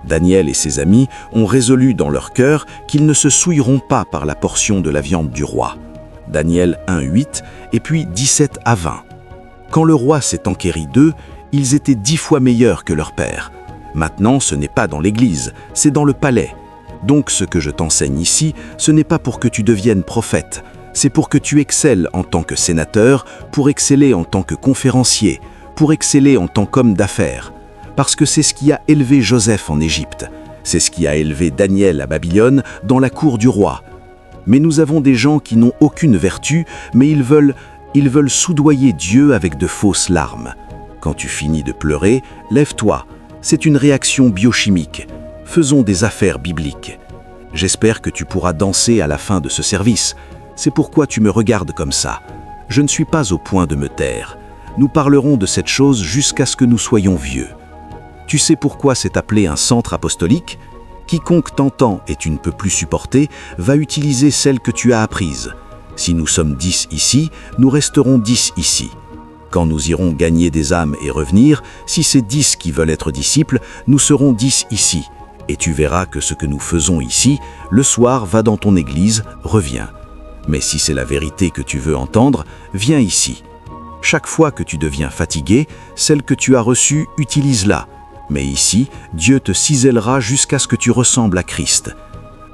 Daniel et ses amis ont résolu dans leur cœur qu'ils ne se souilleront pas par la portion de la viande du roi. Daniel 1, 8 et puis 17 à 20. Quand le roi s'est enquéri d'eux, ils étaient 10 fois meilleurs que leur père. Maintenant, ce n'est pas dans l'église, c'est dans le palais. Donc ce que je t'enseigne ici, ce n'est pas pour que tu deviennes prophète, c'est pour que tu excelles en tant que sénateur, pour exceller en tant que conférencier, pour exceller en tant qu'homme d'affaires. Parce que c'est ce qui a élevé Joseph en Égypte, c'est ce qui a élevé Daniel à Babylone dans la cour du roi. Mais nous avons des gens qui n'ont aucune vertu, mais ils veulent soudoyer Dieu avec de fausses larmes. Quand tu finis de pleurer, lève-toi, c'est une réaction biochimique. Faisons des affaires bibliques. J'espère que tu pourras danser à la fin de ce service. C'est pourquoi tu me regardes comme ça. Je ne suis pas au point de me taire. Nous parlerons de cette chose jusqu'à ce que nous soyons vieux. Tu sais pourquoi c'est appelé un centre apostolique ? Quiconque t'entend et tu ne peux plus supporter va utiliser celle que tu as apprise. Si nous sommes 10 ici, nous resterons 10 ici. Quand nous irons gagner des âmes et revenir, si c'est 10 qui veulent être disciples, nous serons 10 ici. Et tu verras que ce que nous faisons ici, le soir, va dans ton église, reviens. Mais si c'est la vérité que tu veux entendre, viens ici. Chaque fois que tu deviens fatigué, celle que tu as reçue, utilise-la. Mais ici, Dieu te cisèlera jusqu'à ce que tu ressembles à Christ.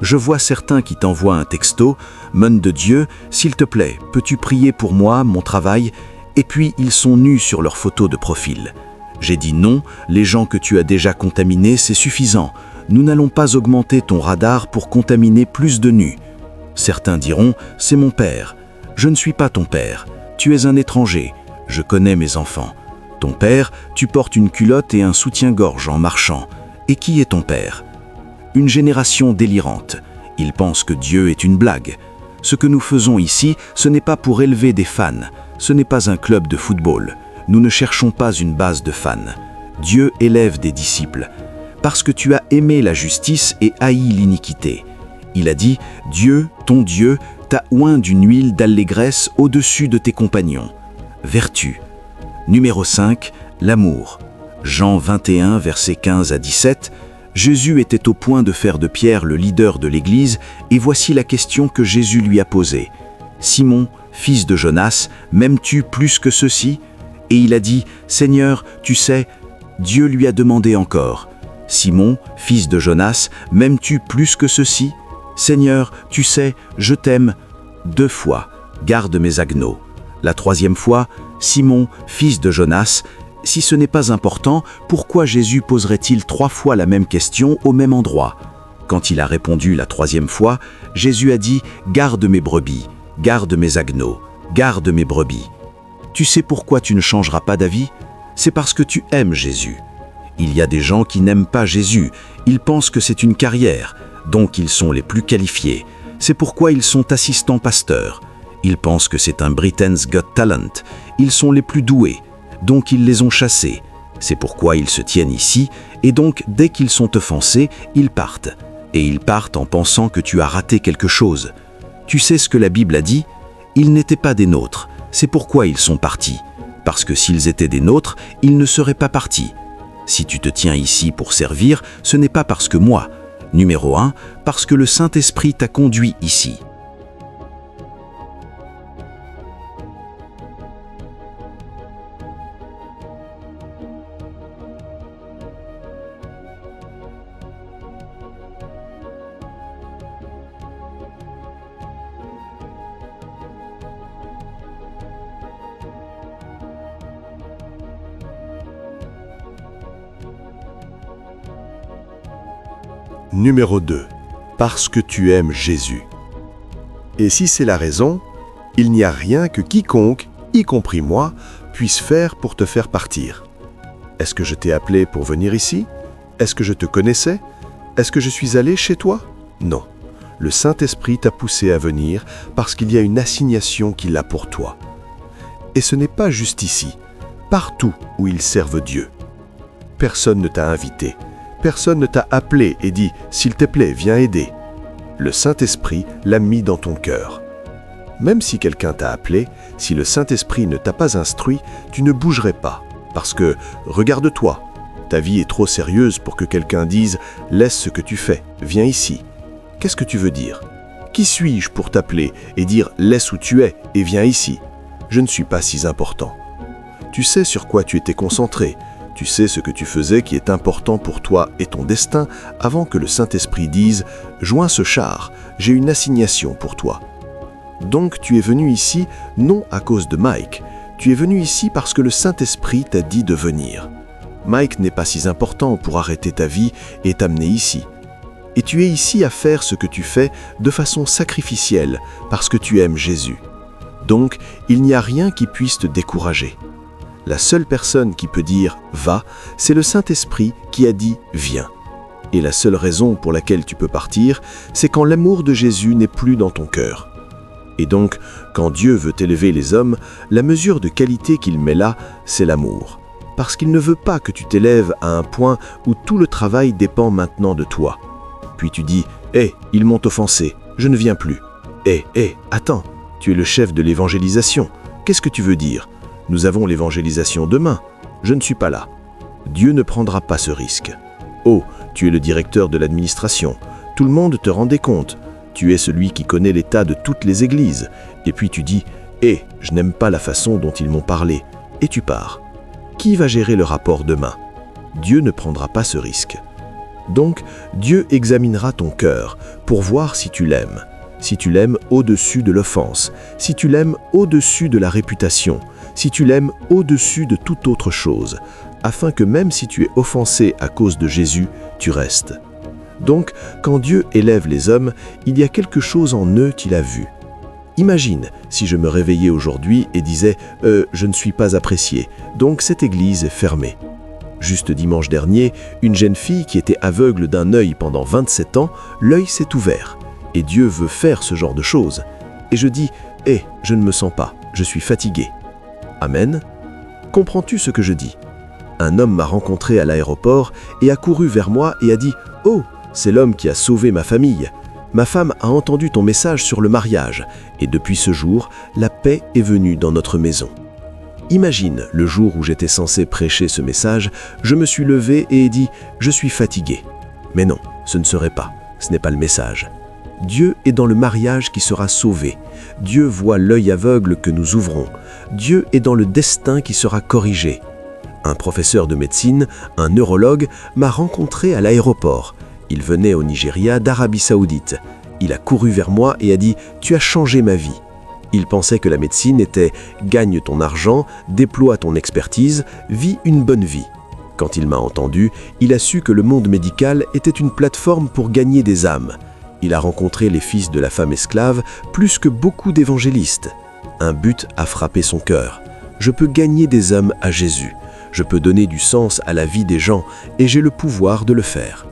Je vois certains qui t'envoient un texto, « Mon de Dieu, s'il te plaît, peux-tu prier pour moi, mon travail ?» Et puis ils sont nus sur leur photo de profil. J'ai dit non, les gens que tu as déjà contaminés, c'est suffisant. Nous n'allons pas augmenter ton radar pour contaminer plus de nus. Certains diront, c'est mon père. Je ne suis pas ton père. Tu es un étranger. Je connais mes enfants. Ton père, tu portes une culotte et un soutien-gorge en marchant. Et qui est ton père ? Une génération délirante. Ils pensent que Dieu est une blague. Ce que nous faisons ici, ce n'est pas pour élever des fans. Ce n'est pas un club de football. Nous ne cherchons pas une base de fans. Dieu élève des disciples. Parce que tu as aimé la justice et haï l'iniquité. Il a dit, Dieu, ton Dieu, t'a oint d'une huile d'allégresse au-dessus de tes compagnons. Vertu. Numéro 5, l'amour. Jean 21, versets 15 à 17. Jésus était au point de faire de Pierre le leader de l'Église, et voici la question que Jésus lui a posée. Simon, fils de Jonas, m'aimes-tu plus que ceux-ci ? Et il a dit, Seigneur, tu sais, Dieu lui a demandé encore. Simon, fils de Jonas, m'aimes-tu plus que ceux-ci ? Seigneur, tu sais, je t'aime. 2 fois, garde mes agneaux. La 3e fois, Simon, fils de Jonas, si ce n'est pas important, pourquoi Jésus poserait-il 3 fois la même question au même endroit ? Quand il a répondu la 3e fois, Jésus a dit, garde mes brebis. Garde mes agneaux, garde mes brebis. Tu sais pourquoi tu ne changeras pas d'avis ? C'est parce que tu aimes Jésus. Il y a des gens qui n'aiment pas Jésus. Ils pensent que c'est une carrière, donc ils sont les plus qualifiés. C'est pourquoi ils sont assistants pasteurs. Ils pensent que c'est un Britain's Got Talent. Ils sont les plus doués, donc ils les ont chassés. C'est pourquoi ils se tiennent ici, et donc dès qu'ils sont offensés, ils partent. Et ils partent en pensant que tu as raté quelque chose. Tu sais ce que la Bible a dit ? Ils n'étaient pas des nôtres, c'est pourquoi ils sont partis. Parce que s'ils étaient des nôtres, ils ne seraient pas partis. Si tu te tiens ici pour servir, ce n'est pas parce que moi. Numéro 1, parce que le Saint-Esprit t'a conduit ici. Numéro 2. Parce que tu aimes Jésus. Et si c'est la raison, il n'y a rien que quiconque, y compris moi, puisse faire pour te faire partir. Est-ce que je t'ai appelé pour venir ici ? Est-ce que je te connaissais ? Est-ce que je suis allé chez toi ? Non. Le Saint-Esprit t'a poussé à venir parce qu'il y a une assignation qu'il a pour toi. Et ce n'est pas juste ici, partout où ils servent Dieu. Personne ne t'a invité. Personne ne t'a appelé et dit « S'il te plaît, viens aider ». Le Saint-Esprit l'a mis dans ton cœur. Même si quelqu'un t'a appelé, si le Saint-Esprit ne t'a pas instruit, tu ne bougerais pas. Parce que, regarde-toi, ta vie est trop sérieuse pour que quelqu'un dise « Laisse ce que tu fais, viens ici ». Qu'est-ce que tu veux dire ? Qui suis-je pour t'appeler et dire « Laisse où tu es et viens ici ». Je ne suis pas si important. Tu sais sur quoi tu étais concentré. Tu sais ce que tu faisais qui est important pour toi et ton destin avant que le Saint-Esprit dise « Joins ce char, j'ai une assignation pour toi ». Donc tu es venu ici non à cause de Mike, tu es venu ici parce que le Saint-Esprit t'a dit de venir. Mike n'est pas si important pour arrêter ta vie et t'amener ici. Et tu es ici à faire ce que tu fais de façon sacrificielle parce que tu aimes Jésus. Donc il n'y a rien qui puisse te décourager. La seule personne qui peut dire « va », c'est le Saint-Esprit qui a dit « viens ». Et la seule raison pour laquelle tu peux partir, c'est quand l'amour de Jésus n'est plus dans ton cœur. Et donc, quand Dieu veut élever les hommes, la mesure de qualité qu'il met là, c'est l'amour. Parce qu'il ne veut pas que tu t'élèves à un point où tout le travail dépend maintenant de toi. Puis tu dis « Hé, ils m'ont offensé, je ne viens plus. Hé, attends, tu es le chef de l'évangélisation. Qu'est-ce que tu veux dire? Nous avons l'évangélisation demain. Je ne suis pas là. Dieu ne prendra pas ce risque. Oh, tu es le directeur de l'administration. Tout le monde te rend des comptes. Tu es celui qui connaît l'état de toutes les églises. Et puis tu dis « Hé, je n'aime pas la façon dont ils m'ont parlé. » Et tu pars. Qui va gérer le rapport demain? Dieu ne prendra pas ce risque. Donc, Dieu examinera ton cœur pour voir si tu l'aimes. Si tu l'aimes au-dessus de l'offense, si tu l'aimes au-dessus de la réputation, si tu l'aimes au-dessus de toute autre chose, afin que même si tu es offensé à cause de Jésus, tu restes. Donc, quand Dieu élève les hommes, il y a quelque chose en eux qu'il a vu. Imagine si je me réveillais aujourd'hui et disais « je ne suis pas apprécié, donc cette église est fermée ». Juste dimanche dernier, une jeune fille qui était aveugle d'un œil pendant 27 ans, l'œil s'est ouvert. Et Dieu veut faire ce genre de choses. Et je dis « je ne me sens pas, je suis fatigué ». Amen. Comprends-tu ce que je dis? Un homme m'a rencontré à l'aéroport et a couru vers moi et a dit « Oh, c'est l'homme qui a sauvé ma famille. Ma femme a entendu ton message sur le mariage et depuis ce jour, la paix est venue dans notre maison. » Imagine, le jour où j'étais censé prêcher ce message, je me suis levé et ai dit « Je suis fatigué ». Mais non, ce ne serait pas, ce n'est pas le message. Dieu est dans le mariage qui sera sauvé. Dieu voit l'œil aveugle que nous ouvrons. Dieu est dans le destin qui sera corrigé. Un professeur de médecine, un neurologue, m'a rencontré à l'aéroport. Il venait au Nigeria d'Arabie Saoudite. Il a couru vers moi et a dit « Tu as changé ma vie ». Il pensait que la médecine était « gagne ton argent, déploie ton expertise, vis une bonne vie ». Quand il m'a entendu, il a su que le monde médical était une plateforme pour gagner des âmes. Il a rencontré les fils de la femme esclave plus que beaucoup d'évangélistes. Un but a frappé son cœur. Je peux gagner des hommes à Jésus. Je peux donner du sens à la vie des gens et j'ai le pouvoir de le faire.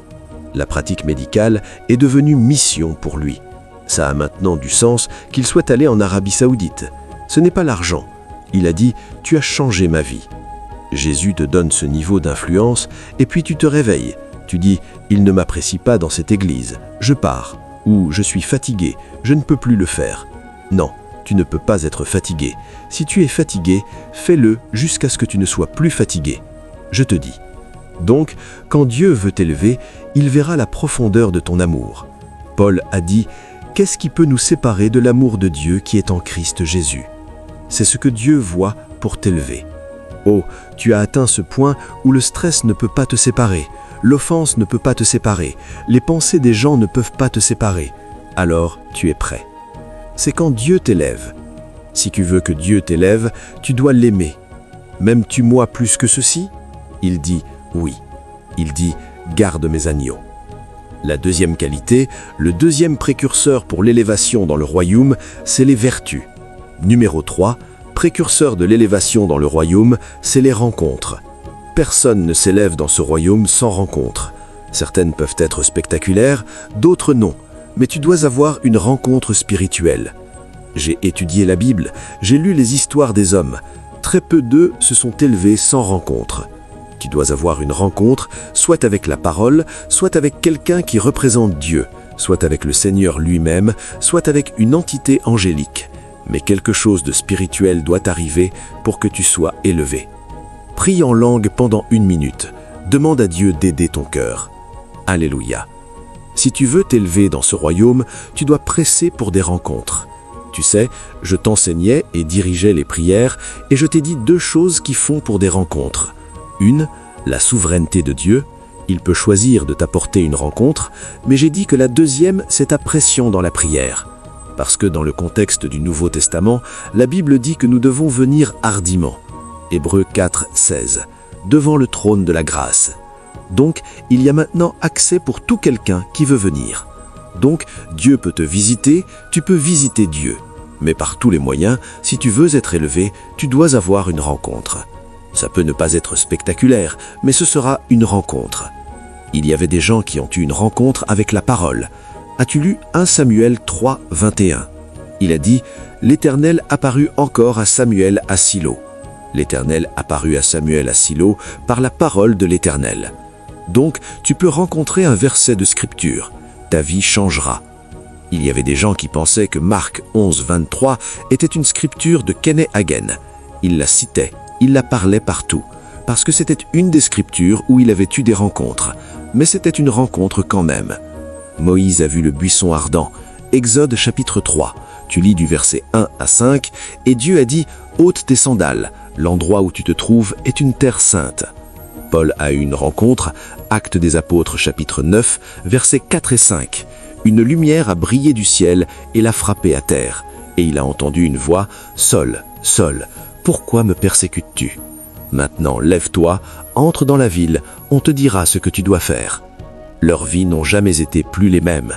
La pratique médicale est devenue mission pour lui. Ça a maintenant du sens qu'il souhaite aller en Arabie Saoudite. Ce n'est pas l'argent. Il a dit « Tu as changé ma vie ». Jésus te donne ce niveau d'influence et puis tu te réveilles. Tu dis « Il ne m'apprécie pas dans cette église. Je pars. » Ou « Je suis fatigué. Je ne peux plus le faire. » Non, tu ne peux pas être fatigué. Si tu es fatigué, fais-le jusqu'à ce que tu ne sois plus fatigué. Je te dis. Donc, quand Dieu veut t'élever, il verra la profondeur de ton amour. Paul a dit « Qu'est-ce qui peut nous séparer de l'amour de Dieu qui est en Christ Jésus ?» C'est ce que Dieu voit pour t'élever. Oh, tu as atteint ce point où le stress ne peut pas te séparer, l'offense ne peut pas te séparer, les pensées des gens ne peuvent pas te séparer. Alors, tu es prêt. C'est quand Dieu t'élève. Si tu veux que Dieu t'élève, tu dois l'aimer. M'aimes-tu moi plus que ceci? Il dit oui. Il dit garde mes agneaux. La deuxième qualité, le deuxième précurseur pour l'élévation dans le royaume, c'est les vertus. Numéro 3, précurseur de l'élévation dans le royaume, c'est les rencontres. Personne ne s'élève dans ce royaume sans rencontre. Certaines peuvent être spectaculaires, d'autres non, mais tu dois avoir une rencontre spirituelle. J'ai étudié la Bible, j'ai lu les histoires des hommes. Très peu d'eux se sont élevés sans rencontre. Tu dois avoir une rencontre, soit avec la parole, soit avec quelqu'un qui représente Dieu, soit avec le Seigneur lui-même, soit avec une entité angélique. Mais quelque chose de spirituel doit arriver pour que tu sois élevé. Prie en langue pendant 1 minute. Demande à Dieu d'aider ton cœur. Alléluia. Si tu veux t'élever dans ce royaume, tu dois presser pour des rencontres. Tu sais, je t'enseignais et dirigeais les prières et je t'ai dit 2 choses qui font pour des rencontres. Une, la souveraineté de Dieu. Il peut choisir de t'apporter une rencontre, mais j'ai dit que la deuxième, c'est ta pression dans la prière. Parce que dans le contexte du Nouveau Testament, la Bible dit que nous devons venir hardiment. Hébreux 4, 16, devant le trône de la grâce. Donc, il y a maintenant accès pour tout quelqu'un qui veut venir. Donc, Dieu peut te visiter, tu peux visiter Dieu. Mais par tous les moyens, si tu veux être élevé, tu dois avoir une rencontre. Ça peut ne pas être spectaculaire, mais ce sera une rencontre. Il y avait des gens qui ont eu une rencontre avec la parole. As-tu lu 1 Samuel 3, 21 ? Il a dit « L'Éternel apparut encore à Samuel à Silo. L'Éternel apparut à Samuel à Silo par la parole de l'Éternel. » Donc, tu peux rencontrer un verset de Scripture. Ta vie changera. Il y avait des gens qui pensaient que Marc 11, 23 était une scripture de Kenneth Hagin. Il la citait, il la parlait partout, parce que c'était une des scriptures où il avait eu des rencontres. Mais c'était une rencontre quand même. Moïse a vu le buisson ardent. Exode chapitre 3. Tu lis du verset 1 à 5, et Dieu a dit « Ôte tes sandales, l'endroit où tu te trouves est une terre sainte. » Paul a eu une rencontre, Actes des Apôtres chapitre 9, versets 4 et 5. Une lumière a brillé du ciel et l'a frappé à terre, et il a entendu une voix « Saul, Saul, pourquoi me persécutes-tu ? Maintenant lève-toi, entre dans la ville, on te dira ce que tu dois faire. » Leurs vies n'ont jamais été plus les mêmes.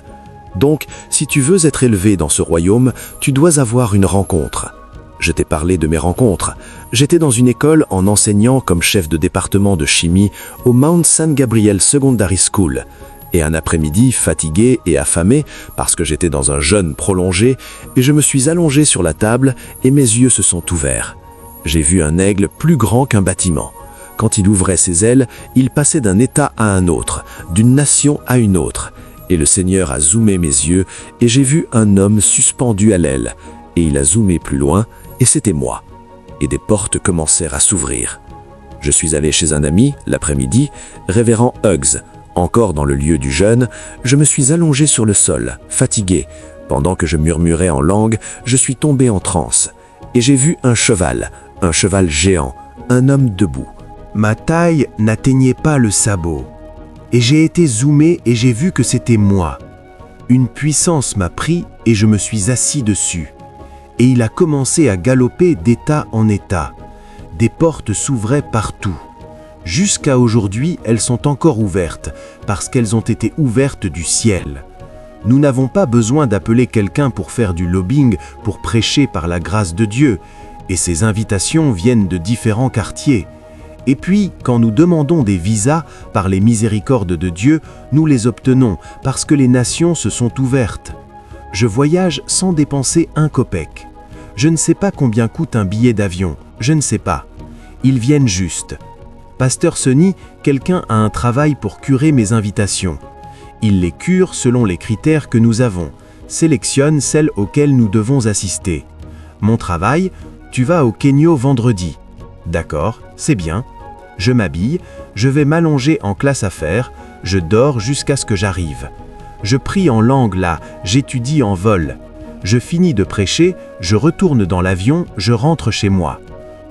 Donc, si tu veux être élevé dans ce royaume, tu dois avoir une rencontre. Je t'ai parlé de mes rencontres. J'étais dans une école en enseignant comme chef de département de chimie au Mount St. Gabriel Secondary School. Et un après-midi, fatigué et affamé, parce que j'étais dans un jeûne prolongé, et je me suis allongé sur la table et mes yeux se sont ouverts. J'ai vu un aigle plus grand qu'un bâtiment. Quand il ouvrait ses ailes, il passait d'un état à un autre, d'une nation à une autre. Et le Seigneur a zoomé mes yeux et j'ai vu un homme suspendu à l'aile. Et il a zoomé plus loin et c'était moi. Et des portes commencèrent à s'ouvrir. Je suis allé chez un ami, l'après-midi, révérend Hughes. Encore dans le lieu du jeûne, je me suis allongé sur le sol, fatigué. Pendant que je murmurais en langue, je suis tombé en transe. Et j'ai vu un cheval géant, un homme debout. Ma taille n'atteignait pas le sabot. Et j'ai été zoomé et j'ai vu que c'était moi. Une puissance m'a pris et je me suis assis dessus. Et il a commencé à galoper d'état en état. Des portes s'ouvraient partout. Jusqu'à aujourd'hui, elles sont encore ouvertes, parce qu'elles ont été ouvertes du ciel. Nous n'avons pas besoin d'appeler quelqu'un pour faire du lobbying, pour prêcher par la grâce de Dieu. Et ces invitations viennent de différents quartiers. Et puis, quand nous demandons des visas par les miséricordes de Dieu, nous les obtenons parce que les nations se sont ouvertes. Je voyage sans dépenser un kopek. Je ne sais pas combien coûte un billet d'avion, je ne sais pas. Ils viennent juste. Pasteur Sonny, quelqu'un a un travail pour curer mes invitations. Il les cure selon les critères que nous avons, sélectionne celles auxquelles nous devons assister. Mon travail, tu vas au Kenyo vendredi. D'accord, c'est bien. Je m'habille, je vais m'allonger en classe affaires, je dors jusqu'à ce que j'arrive. Je prie en langue là, j'étudie en vol. Je finis de prêcher, je retourne dans l'avion, je rentre chez moi.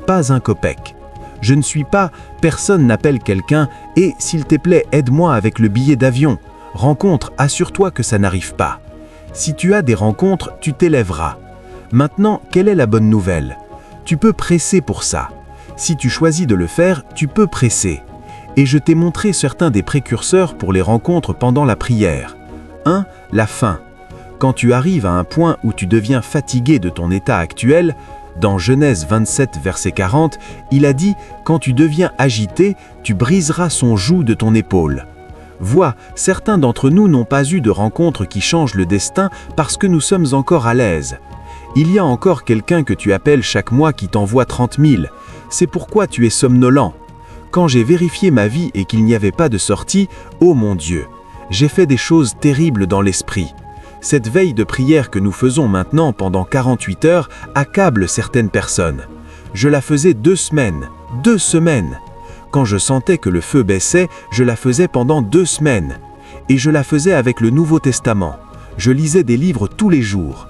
Pas un kopek. Je ne suis pas, personne n'appelle quelqu'un et, s'il te plaît, aide-moi avec le billet d'avion. Rencontre, assure-toi que ça n'arrive pas. Si tu as des rencontres, tu t'élèveras. Maintenant, quelle est la bonne nouvelle ? Tu peux presser pour ça. Si tu choisis de le faire, tu peux presser. Et je t'ai montré certains des précurseurs pour les rencontres pendant la prière. 1. La faim. Quand tu arrives à un point où tu deviens fatigué de ton état actuel, dans Genèse 27, verset 40, il a dit « Quand tu deviens agité, tu briseras son joug de ton épaule ». Vois, certains d'entre nous n'ont pas eu de rencontre qui change le destin parce que nous sommes encore à l'aise. Il y a encore quelqu'un que tu appelles chaque mois qui t'envoie 30 000. C'est pourquoi tu es somnolent. Quand j'ai vérifié ma vie et qu'il n'y avait pas de sortie, oh mon Dieu, j'ai fait des choses terribles dans l'esprit. Cette veille de prière que nous faisons maintenant pendant 48 heures accable certaines personnes. Je la faisais 2 semaines. 2 semaines. Quand je sentais que le feu baissait, je la faisais pendant 2 semaines. Et je la faisais avec le Nouveau Testament. Je lisais des livres tous les jours.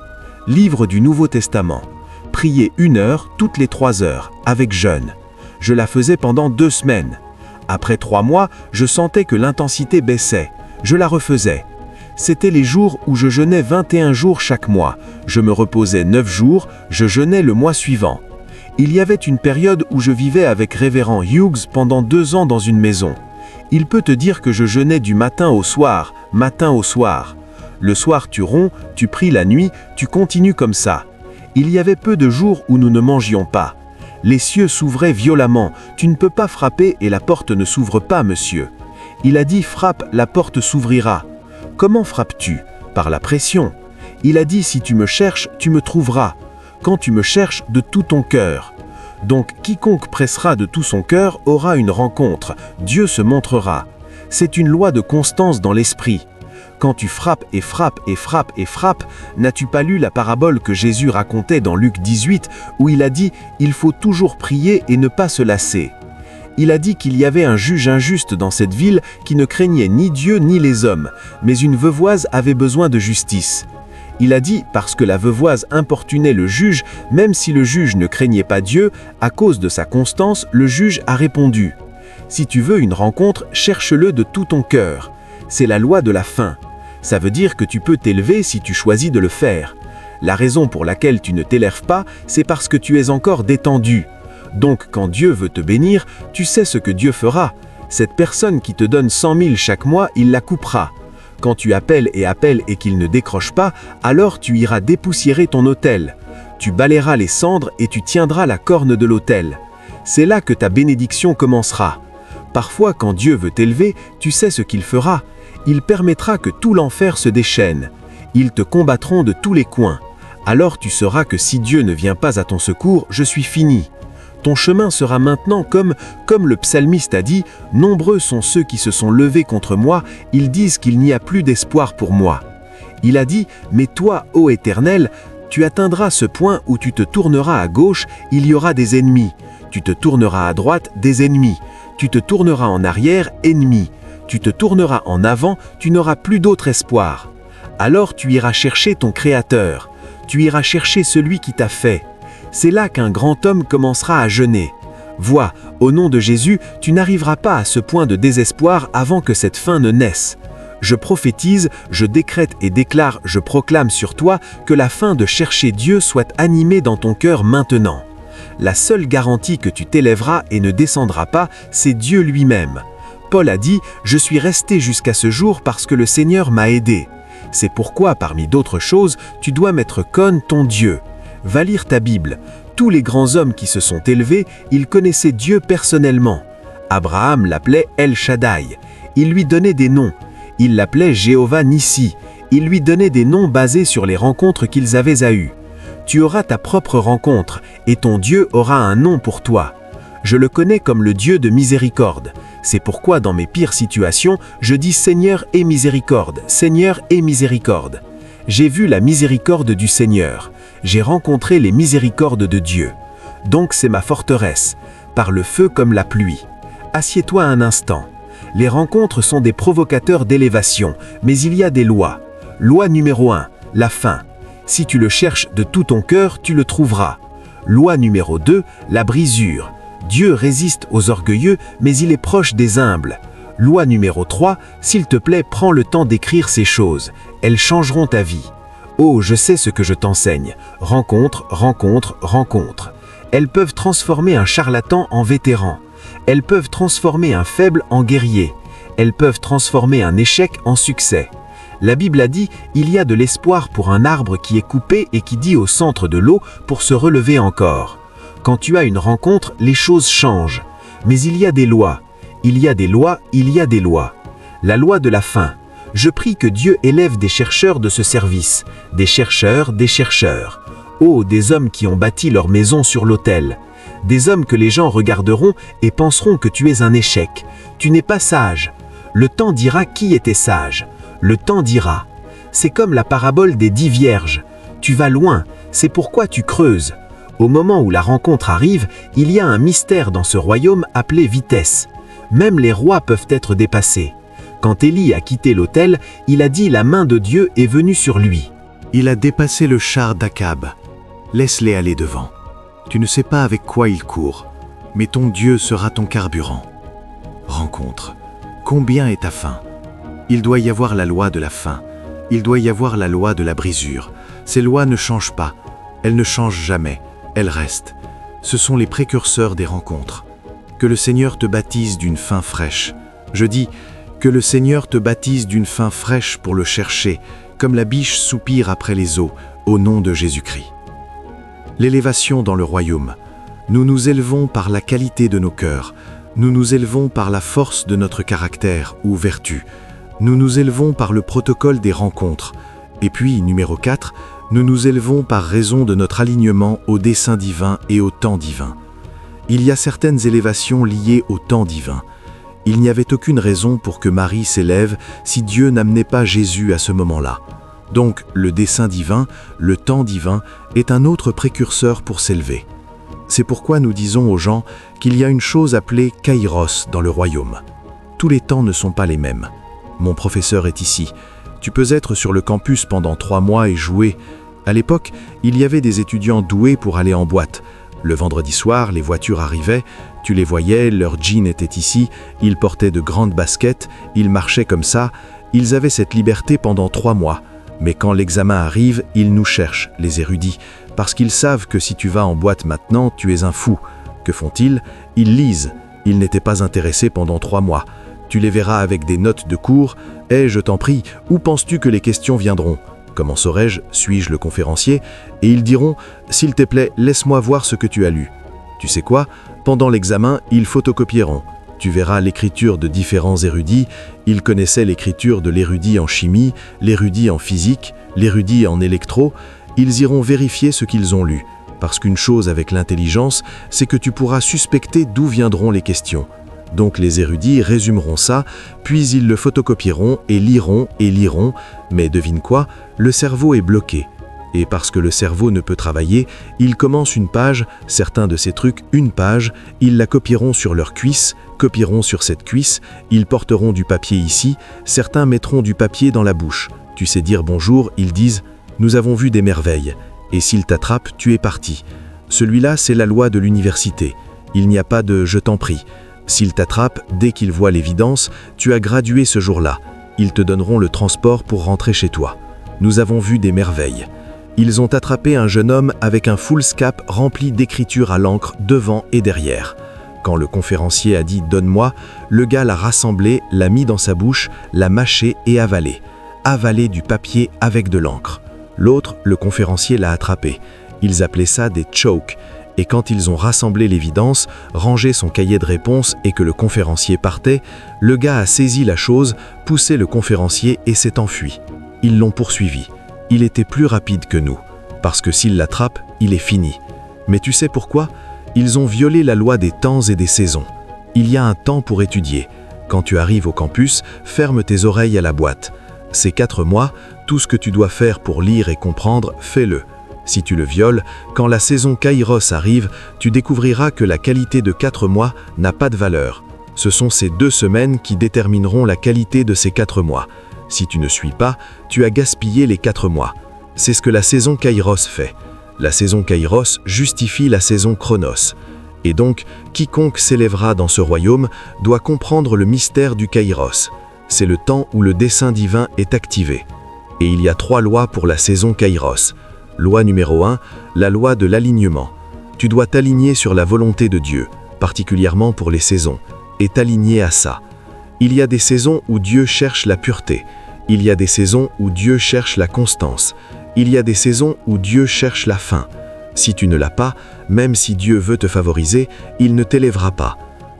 Livre du Nouveau Testament. Prier 1 heure toutes les 3 heures, avec jeûne. Je la faisais pendant 2 semaines. Après 3 mois, je sentais que l'intensité baissait. Je la refaisais. C'était les jours où je jeûnais 21 jours chaque mois. Je me reposais 9 jours, je jeûnais le mois suivant. Il y avait une période où je vivais avec révérend Hughes pendant 2 ans dans une maison. Il peut te dire que je jeûnais du matin au soir, matin au soir. Le soir tu romps, tu pries la nuit, tu continues comme ça. Il y avait peu de jours où nous ne mangions pas. Les cieux s'ouvraient violemment, tu ne peux pas frapper et la porte ne s'ouvre pas, monsieur. Il a dit « frappe, la porte s'ouvrira ». Comment frappes-tu? Par la pression. Il a dit « si tu me cherches, tu me trouveras ». Quand tu me cherches de tout ton cœur. Donc quiconque pressera de tout son cœur aura une rencontre, Dieu se montrera. C'est une loi de constance dans l'esprit. Quand tu frappes et frappes et frappes et frappes, n'as-tu pas lu la parabole que Jésus racontait dans Luc 18 où il a dit « il faut toujours prier et ne pas se lasser ». Il a dit qu'il y avait un juge injuste dans cette ville qui ne craignait ni Dieu ni les hommes, mais une veuvoise avait besoin de justice. Il a dit parce que la veuvoise importunait le juge, même si le juge ne craignait pas Dieu, à cause de sa constance, le juge a répondu « Si tu veux une rencontre, cherche-le de tout ton cœur ». C'est la loi de la fin. Ça veut dire que tu peux t'élever si tu choisis de le faire. La raison pour laquelle tu ne t'élèves pas, c'est parce que tu es encore détendu. Donc quand Dieu veut te bénir, tu sais ce que Dieu fera. Cette personne qui te donne 100 000 chaque mois, il la coupera. Quand tu appelles et qu'il ne décroche pas, alors tu iras dépoussiérer ton autel. Tu balayeras les cendres et tu tiendras la corne de l'autel. C'est là que ta bénédiction commencera. Parfois, quand Dieu veut t'élever, tu sais ce qu'il fera. Il permettra que tout l'enfer se déchaîne. Ils te combattront de tous les coins. Alors tu sauras que si Dieu ne vient pas à ton secours, je suis fini. Ton chemin sera maintenant comme le psalmiste a dit, « Nombreux sont ceux qui se sont levés contre moi, ils disent qu'il n'y a plus d'espoir pour moi. » Il a dit, « Mais toi, ô Éternel, tu atteindras ce point où tu te tourneras à gauche, il y aura des ennemis. Tu te tourneras à droite, des ennemis. Tu te tourneras en arrière, ennemis. Tu te tourneras en avant, tu n'auras plus d'autre espoir. Alors tu iras chercher ton Créateur. Tu iras chercher celui qui t'a fait. » C'est là qu'un grand homme commencera à jeûner. Vois, au nom de Jésus, tu n'arriveras pas à ce point de désespoir avant que cette fin ne naisse. Je prophétise, je décrète et déclare, je proclame sur toi que la fin de chercher Dieu soit animée dans ton cœur maintenant. La seule garantie que tu t'élèveras et ne descendras pas, c'est Dieu lui-même. Paul a dit « Je suis resté jusqu'à ce jour parce que le Seigneur m'a aidé ». C'est pourquoi, parmi d'autres choses, tu dois mettre Con ton Dieu. Va lire ta Bible. Tous les grands hommes qui se sont élevés, ils connaissaient Dieu personnellement. Abraham l'appelait El Shaddai. Il lui donnait des noms. Il l'appelait Jéhovah Nissi. Il lui donnait des noms basés sur les rencontres qu'ils avaient eues. Tu auras ta propre rencontre, et ton Dieu aura un nom pour toi. Je le connais comme le Dieu de miséricorde. C'est pourquoi dans mes pires situations, je dis Seigneur et miséricorde, Seigneur et miséricorde. J'ai vu la miséricorde du Seigneur. J'ai rencontré les miséricordes de Dieu. Donc c'est ma forteresse, par le feu comme la pluie. Assieds-toi un instant. Les rencontres sont des provocateurs d'élévation, mais il y a des lois. Loi numéro 1, la fin. Si tu le cherches de tout ton cœur, tu le trouveras. Loi numéro 2, la brisure. Dieu résiste aux orgueilleux, mais il est proche des humbles. Loi numéro 3, s'il te plaît, prends le temps d'écrire ces choses. Elles changeront ta vie. Oh, je sais ce que je t'enseigne. Rencontre, rencontre, rencontre. Elles peuvent transformer un charlatan en vétéran. Elles peuvent transformer un faible en guerrier. Elles peuvent transformer un échec en succès. La Bible a dit, il y a de l'espoir pour un arbre qui est coupé et qui dit au centre de l'eau pour se relever encore. Quand tu as une rencontre, les choses changent. Mais il y a des lois. Il y a des lois, il y a des lois. La loi de la fin. Je prie que Dieu élève des chercheurs de ce service, des chercheurs, oh, des hommes qui ont bâti leur maison sur l'autel, des hommes que les gens regarderont et penseront que tu es un échec. Tu n'es pas sage. Le temps dira qui était sage. Le temps dira. C'est comme la parabole des 10 vierges. Tu vas loin, c'est pourquoi tu creuses. Au moment où la rencontre arrive, il y a un mystère dans ce royaume appelé vitesse. Même les rois peuvent être dépassés. Quand Élie a quitté l'autel, il a dit « La main de Dieu est venue sur lui ». Il a dépassé le char d'Akab. Laisse-les aller devant. Tu ne sais pas avec quoi il court, mais ton Dieu sera ton carburant. Rencontre. Combien est ta faim? Il doit y avoir la loi de la faim. Il doit y avoir la loi de la brisure. Ces lois ne changent pas. Elles ne changent jamais. Elles restent. Ce sont les précurseurs des rencontres. Que le Seigneur te baptise d'une faim fraîche. Je dis, que le Seigneur te baptise d'une faim fraîche pour le chercher, comme la biche soupire après les eaux, au nom de Jésus-Christ. L'élévation dans le royaume. Nous nous élevons par la qualité de nos cœurs. Nous nous élevons par la force de notre caractère ou vertu. Nous nous élevons par le protocole des rencontres. Et puis, numéro 4, nous nous élevons par raison de notre alignement au dessein divin et au temps divin. Il y a certaines élévations liées au temps divin. Il n'y avait aucune raison pour que Marie s'élève si Dieu n'amenait pas Jésus à ce moment-là. Donc, le dessein divin, le temps divin, est un autre précurseur pour s'élever. C'est pourquoi nous disons aux gens qu'il y a une chose appelée Kairos dans le royaume. Tous les temps ne sont pas les mêmes. Mon professeur est ici. Tu peux être sur le campus pendant 3 mois et jouer. À l'époque, il y avait des étudiants doués pour aller en boîte. Le vendredi soir, les voitures arrivaient, tu les voyais, leur jean était ici, ils portaient de grandes baskets, ils marchaient comme ça, ils avaient cette liberté pendant 3 mois. Mais quand l'examen arrive, ils nous cherchent, les érudits, parce qu'ils savent que si tu vas en boîte maintenant, tu es un fou. Que font-ils? Ils lisent. Ils n'étaient pas intéressés pendant 3 mois. Tu les verras avec des notes de cours. « Eh, je t'en prie, où penses-tu que les questions viendront ?» Comment saurais-je? Suis-je le conférencier? Et ils diront « S'il te plaît, laisse-moi voir ce que tu as lu. » Tu sais quoi? Pendant l'examen, ils photocopieront. Tu verras l'écriture de différents érudits. Ils connaissaient l'écriture de l'érudit en chimie, l'érudit en physique, l'érudit en électro. Ils iront vérifier ce qu'ils ont lu. Parce qu'une chose avec l'intelligence, c'est que tu pourras suspecter d'où viendront les questions. Donc les érudits résumeront ça, puis ils le photocopieront et liront, mais devine quoi? Le cerveau est bloqué. Et parce que le cerveau ne peut travailler, ils commencent une page, certains de ces trucs, une page, ils la copieront sur leur cuisse, copieront sur cette cuisse, ils porteront du papier ici, certains mettront du papier dans la bouche. Tu sais dire bonjour, ils disent « Nous avons vu des merveilles ». Et s'ils t'attrapent, tu es parti. Celui-là, c'est la loi de l'université. Il n'y a pas de « je t'en prie ». S'ils t'attrapent, dès qu'ils voient l'évidence, tu as gradué ce jour-là. Ils te donneront le transport pour rentrer chez toi. Nous avons vu des merveilles. Ils ont attrapé un jeune homme avec un foolscap rempli d'écriture à l'encre devant et derrière. Quand le conférencier a dit « donne-moi », le gars l'a rassemblé, l'a mis dans sa bouche, l'a mâché et avalé. Avalé du papier avec de l'encre. L'autre, le conférencier l'a attrapé. Ils appelaient ça des chokes. Et quand ils ont rassemblé l'évidence, rangé son cahier de réponse et que le conférencier partait, le gars a saisi la chose, poussé le conférencier et s'est enfui. Ils l'ont poursuivi. Il était plus rapide que nous. Parce que s'il l'attrape, il est fini. Mais tu sais pourquoi? Ils ont violé la loi des temps et des saisons. Il y a un temps pour étudier. Quand tu arrives au campus, ferme tes oreilles à la boîte. Ces 4 mois, tout ce que tu dois faire pour lire et comprendre, fais-le. Si tu le violes, quand la saison Kairos arrive, tu découvriras que la qualité de 4 mois n'a pas de valeur. Ce sont ces 2 semaines qui détermineront la qualité de ces 4 mois. Si tu ne suis pas, tu as gaspillé les 4 mois. C'est ce que la saison Kairos fait. La saison Kairos justifie la saison Chronos. Et donc, quiconque s'élèvera dans ce royaume doit comprendre le mystère du Kairos. C'est le temps où le dessein divin est activé. Et il y a 3 lois pour la saison Kairos. Loi numéro 1, la loi de l'alignement. Tu dois t'aligner sur la volonté de Dieu, particulièrement pour les saisons, et t'aligner à ça. Il y a des saisons où Dieu cherche la pureté. Il y a des saisons où Dieu cherche la constance. Il y a des saisons où Dieu cherche la fin. Si tu ne l'as pas, même si Dieu veut te favoriser, il ne t'élèvera pas.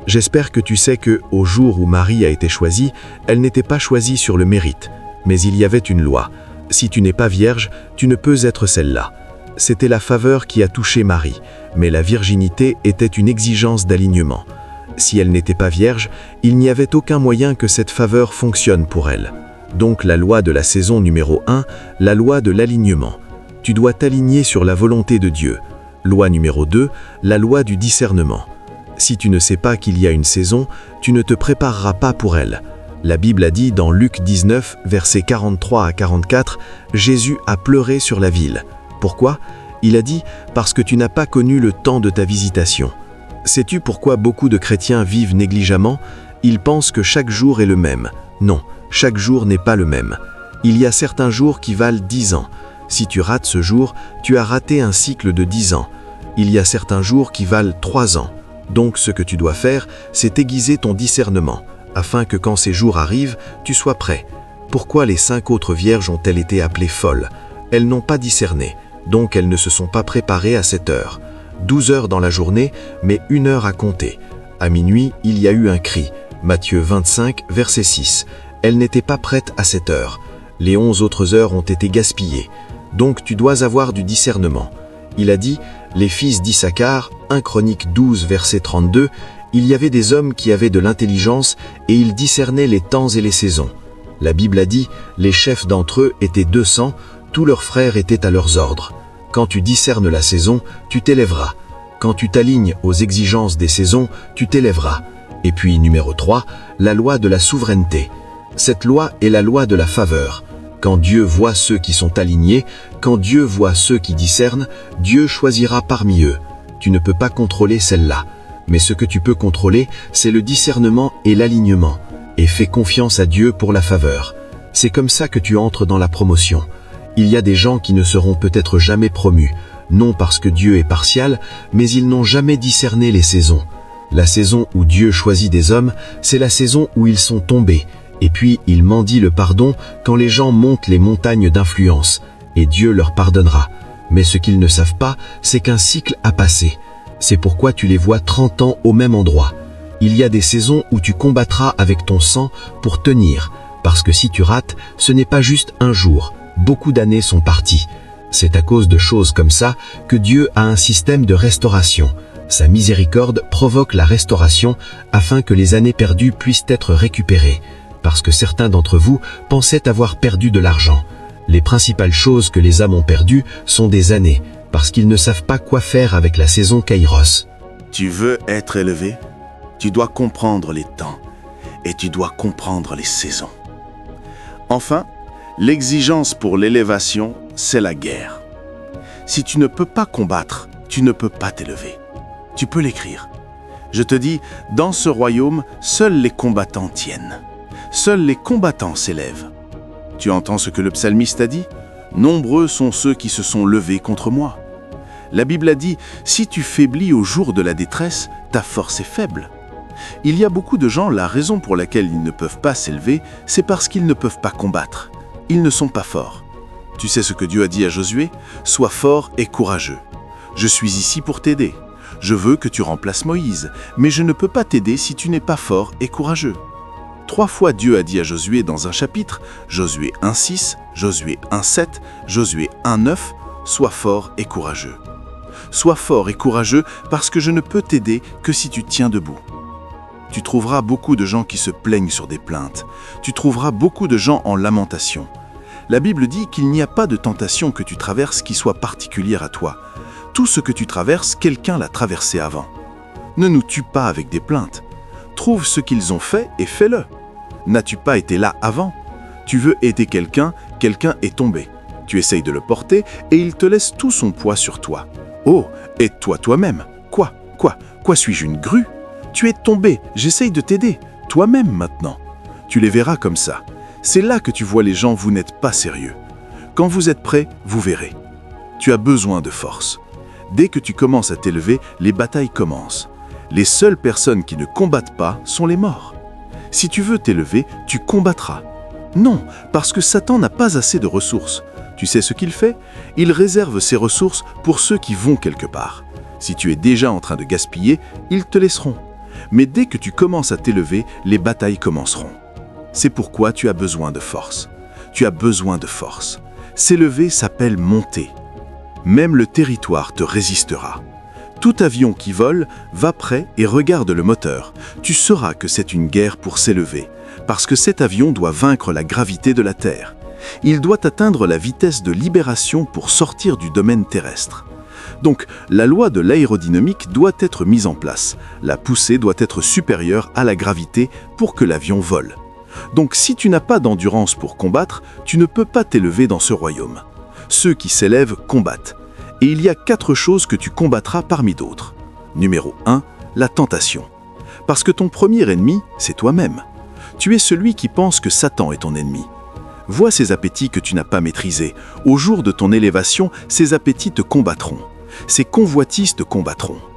J'espère que tu sais que, au jour où Marie a été choisie, elle n'était pas choisie sur le mérite, mais il y avait une loi. Si tu n'es pas vierge, tu ne peux être celle-là. C'était la faveur qui a touché Marie, mais la virginité était une exigence d'alignement. Si elle n'était pas vierge, il n'y avait aucun moyen que cette faveur fonctionne pour elle. Donc la loi de la saison numéro 1, la loi de l'alignement. Tu dois t'aligner sur la volonté de Dieu. Loi numéro 2, la loi du discernement. Si tu ne sais pas qu'il y a une saison, tu ne te prépareras pas pour elle. La Bible a dit dans Luc 19, versets 43 à 44, « Jésus a pleuré sur la ville. » Pourquoi? Il a dit « Parce que tu n'as pas connu le temps de ta visitation. » Sais-tu pourquoi beaucoup de chrétiens vivent négligemment? Ils pensent que chaque jour est le même. Non, chaque jour n'est pas le même. Il y a certains jours qui valent 10 ans. Si tu rates ce jour, tu as raté un cycle de 10 ans. Il y a certains jours qui valent 3 ans. Donc ce que tu dois faire, c'est aiguiser ton discernement, afin que quand ces jours arrivent, tu sois prêt. Pourquoi les 5 autres vierges ont-elles été appelées folles? Elles n'ont pas discerné, donc elles ne se sont pas préparées à cette heure. 12 heures dans la journée, mais 1 heure à compter. À minuit, il y a eu un cri. Matthieu 25, verset 6. Elle n'était pas prête à cette heure. Les 11 autres heures ont été gaspillées. Donc tu dois avoir du discernement. Il a dit, les fils d'Issachar, 1 Chronique 12, verset 32, il y avait des hommes qui avaient de l'intelligence et ils discernaient les temps et les saisons. La Bible a dit, les chefs d'entre eux étaient 200, tous leurs frères étaient à leurs ordres. Quand tu discernes la saison, tu t'élèveras. Quand tu t'alignes aux exigences des saisons, tu t'élèveras. Et puis, numéro 3, la loi de la souveraineté. Cette loi est la loi de la faveur. Quand Dieu voit ceux qui sont alignés, quand Dieu voit ceux qui discernent, Dieu choisira parmi eux. Tu ne peux pas contrôler celle-là. Mais ce que tu peux contrôler, c'est le discernement et l'alignement. Et fais confiance à Dieu pour la faveur. C'est comme ça que tu entres dans la promotion. Il y a des gens qui ne seront peut-être jamais promus, non parce que Dieu est partial, mais ils n'ont jamais discerné les saisons. La saison où Dieu choisit des hommes, c'est la saison où ils sont tombés. Et puis, il mendie le pardon quand les gens montent les montagnes d'influence. Et Dieu leur pardonnera. Mais ce qu'ils ne savent pas, c'est qu'un cycle a passé. C'est pourquoi tu les vois 30 ans au même endroit. Il y a des saisons où tu combattras avec ton sang pour tenir. Parce que si tu rates, ce n'est pas juste un jour. Beaucoup d'années sont parties. C'est à cause de choses comme ça que Dieu a un système de restauration. Sa miséricorde provoque la restauration afin que les années perdues puissent être récupérées. Parce que certains d'entre vous pensaient avoir perdu de l'argent. Les principales choses que les âmes ont perdues sont des années, parce qu'ils ne savent pas quoi faire avec la saison Kairos. Tu veux être élevé? Tu dois comprendre les temps et tu dois comprendre les saisons. Enfin, l'exigence pour l'élévation, c'est la guerre. Si tu ne peux pas combattre, tu ne peux pas t'élever. Tu peux l'écrire. Je te dis, dans ce royaume, seuls les combattants tiennent. Seuls les combattants s'élèvent. Tu entends ce que le psalmiste a dit? Nombreux sont ceux qui se sont levés contre moi. La Bible a dit, si tu faiblis au jour de la détresse, ta force est faible. Il y a beaucoup de gens, la raison pour laquelle ils ne peuvent pas s'élever, c'est parce qu'ils ne peuvent pas combattre. Ils ne sont pas forts. Tu sais ce que Dieu a dit à Josué? Sois fort et courageux. Je suis ici pour t'aider. Je veux que tu remplaces Moïse, mais je ne peux pas t'aider si tu n'es pas fort et courageux. 3 fois Dieu a dit à Josué dans un chapitre, Josué 1,6, Josué 1,7, Josué 1,9, sois fort et courageux. Sois fort et courageux parce que je ne peux t'aider que si tu tiens debout. Tu trouveras beaucoup de gens qui se plaignent sur des plaintes. Tu trouveras beaucoup de gens en lamentation. La Bible dit qu'il n'y a pas de tentation que tu traverses qui soit particulière à toi. Tout ce que tu traverses, quelqu'un l'a traversé avant. Ne nous tue pas avec des plaintes. Trouve ce qu'ils ont fait et fais-le. N'as-tu pas été là avant? Tu veux aider quelqu'un, quelqu'un est tombé. Tu essayes de le porter et il te laisse tout son poids sur toi. Oh, aide-toi toi-même. Quoi suis-je une grue? Tu es tombé, j'essaye de t'aider. Toi-même maintenant. Tu les verras comme ça. C'est là que tu vois les gens, vous n'êtes pas sérieux. Quand vous êtes prêts, vous verrez. Tu as besoin de force. Dès que tu commences à t'élever, les batailles commencent. Les seules personnes qui ne combattent pas sont les morts. Si tu veux t'élever, tu combattras. Non, parce que Satan n'a pas assez de ressources. Tu sais ce qu'il fait? Il réserve ses ressources pour ceux qui vont quelque part. Si tu es déjà en train de gaspiller, ils te laisseront. Mais dès que tu commences à t'élever, les batailles commenceront. C'est pourquoi tu as besoin de force. Tu as besoin de force. S'élever s'appelle monter. Même le territoire te résistera. Tout avion qui vole, va près et regarde le moteur. Tu sauras que c'est une guerre pour s'élever, parce que cet avion doit vaincre la gravité de la Terre. Il doit atteindre la vitesse de libération pour sortir du domaine terrestre. Donc, la loi de l'aérodynamique doit être mise en place. La poussée doit être supérieure à la gravité pour que l'avion vole. Donc, si tu n'as pas d'endurance pour combattre, tu ne peux pas t'élever dans ce royaume. Ceux qui s'élèvent combattent. Et il y a 4 choses que tu combattras parmi d'autres. Numéro 1, la tentation. Parce que ton premier ennemi, c'est toi-même. Tu es celui qui pense que Satan est ton ennemi. Vois ces appétits que tu n'as pas maîtrisés. Au jour de ton élévation, ces appétits te combattront. Ces convoitises te combattront.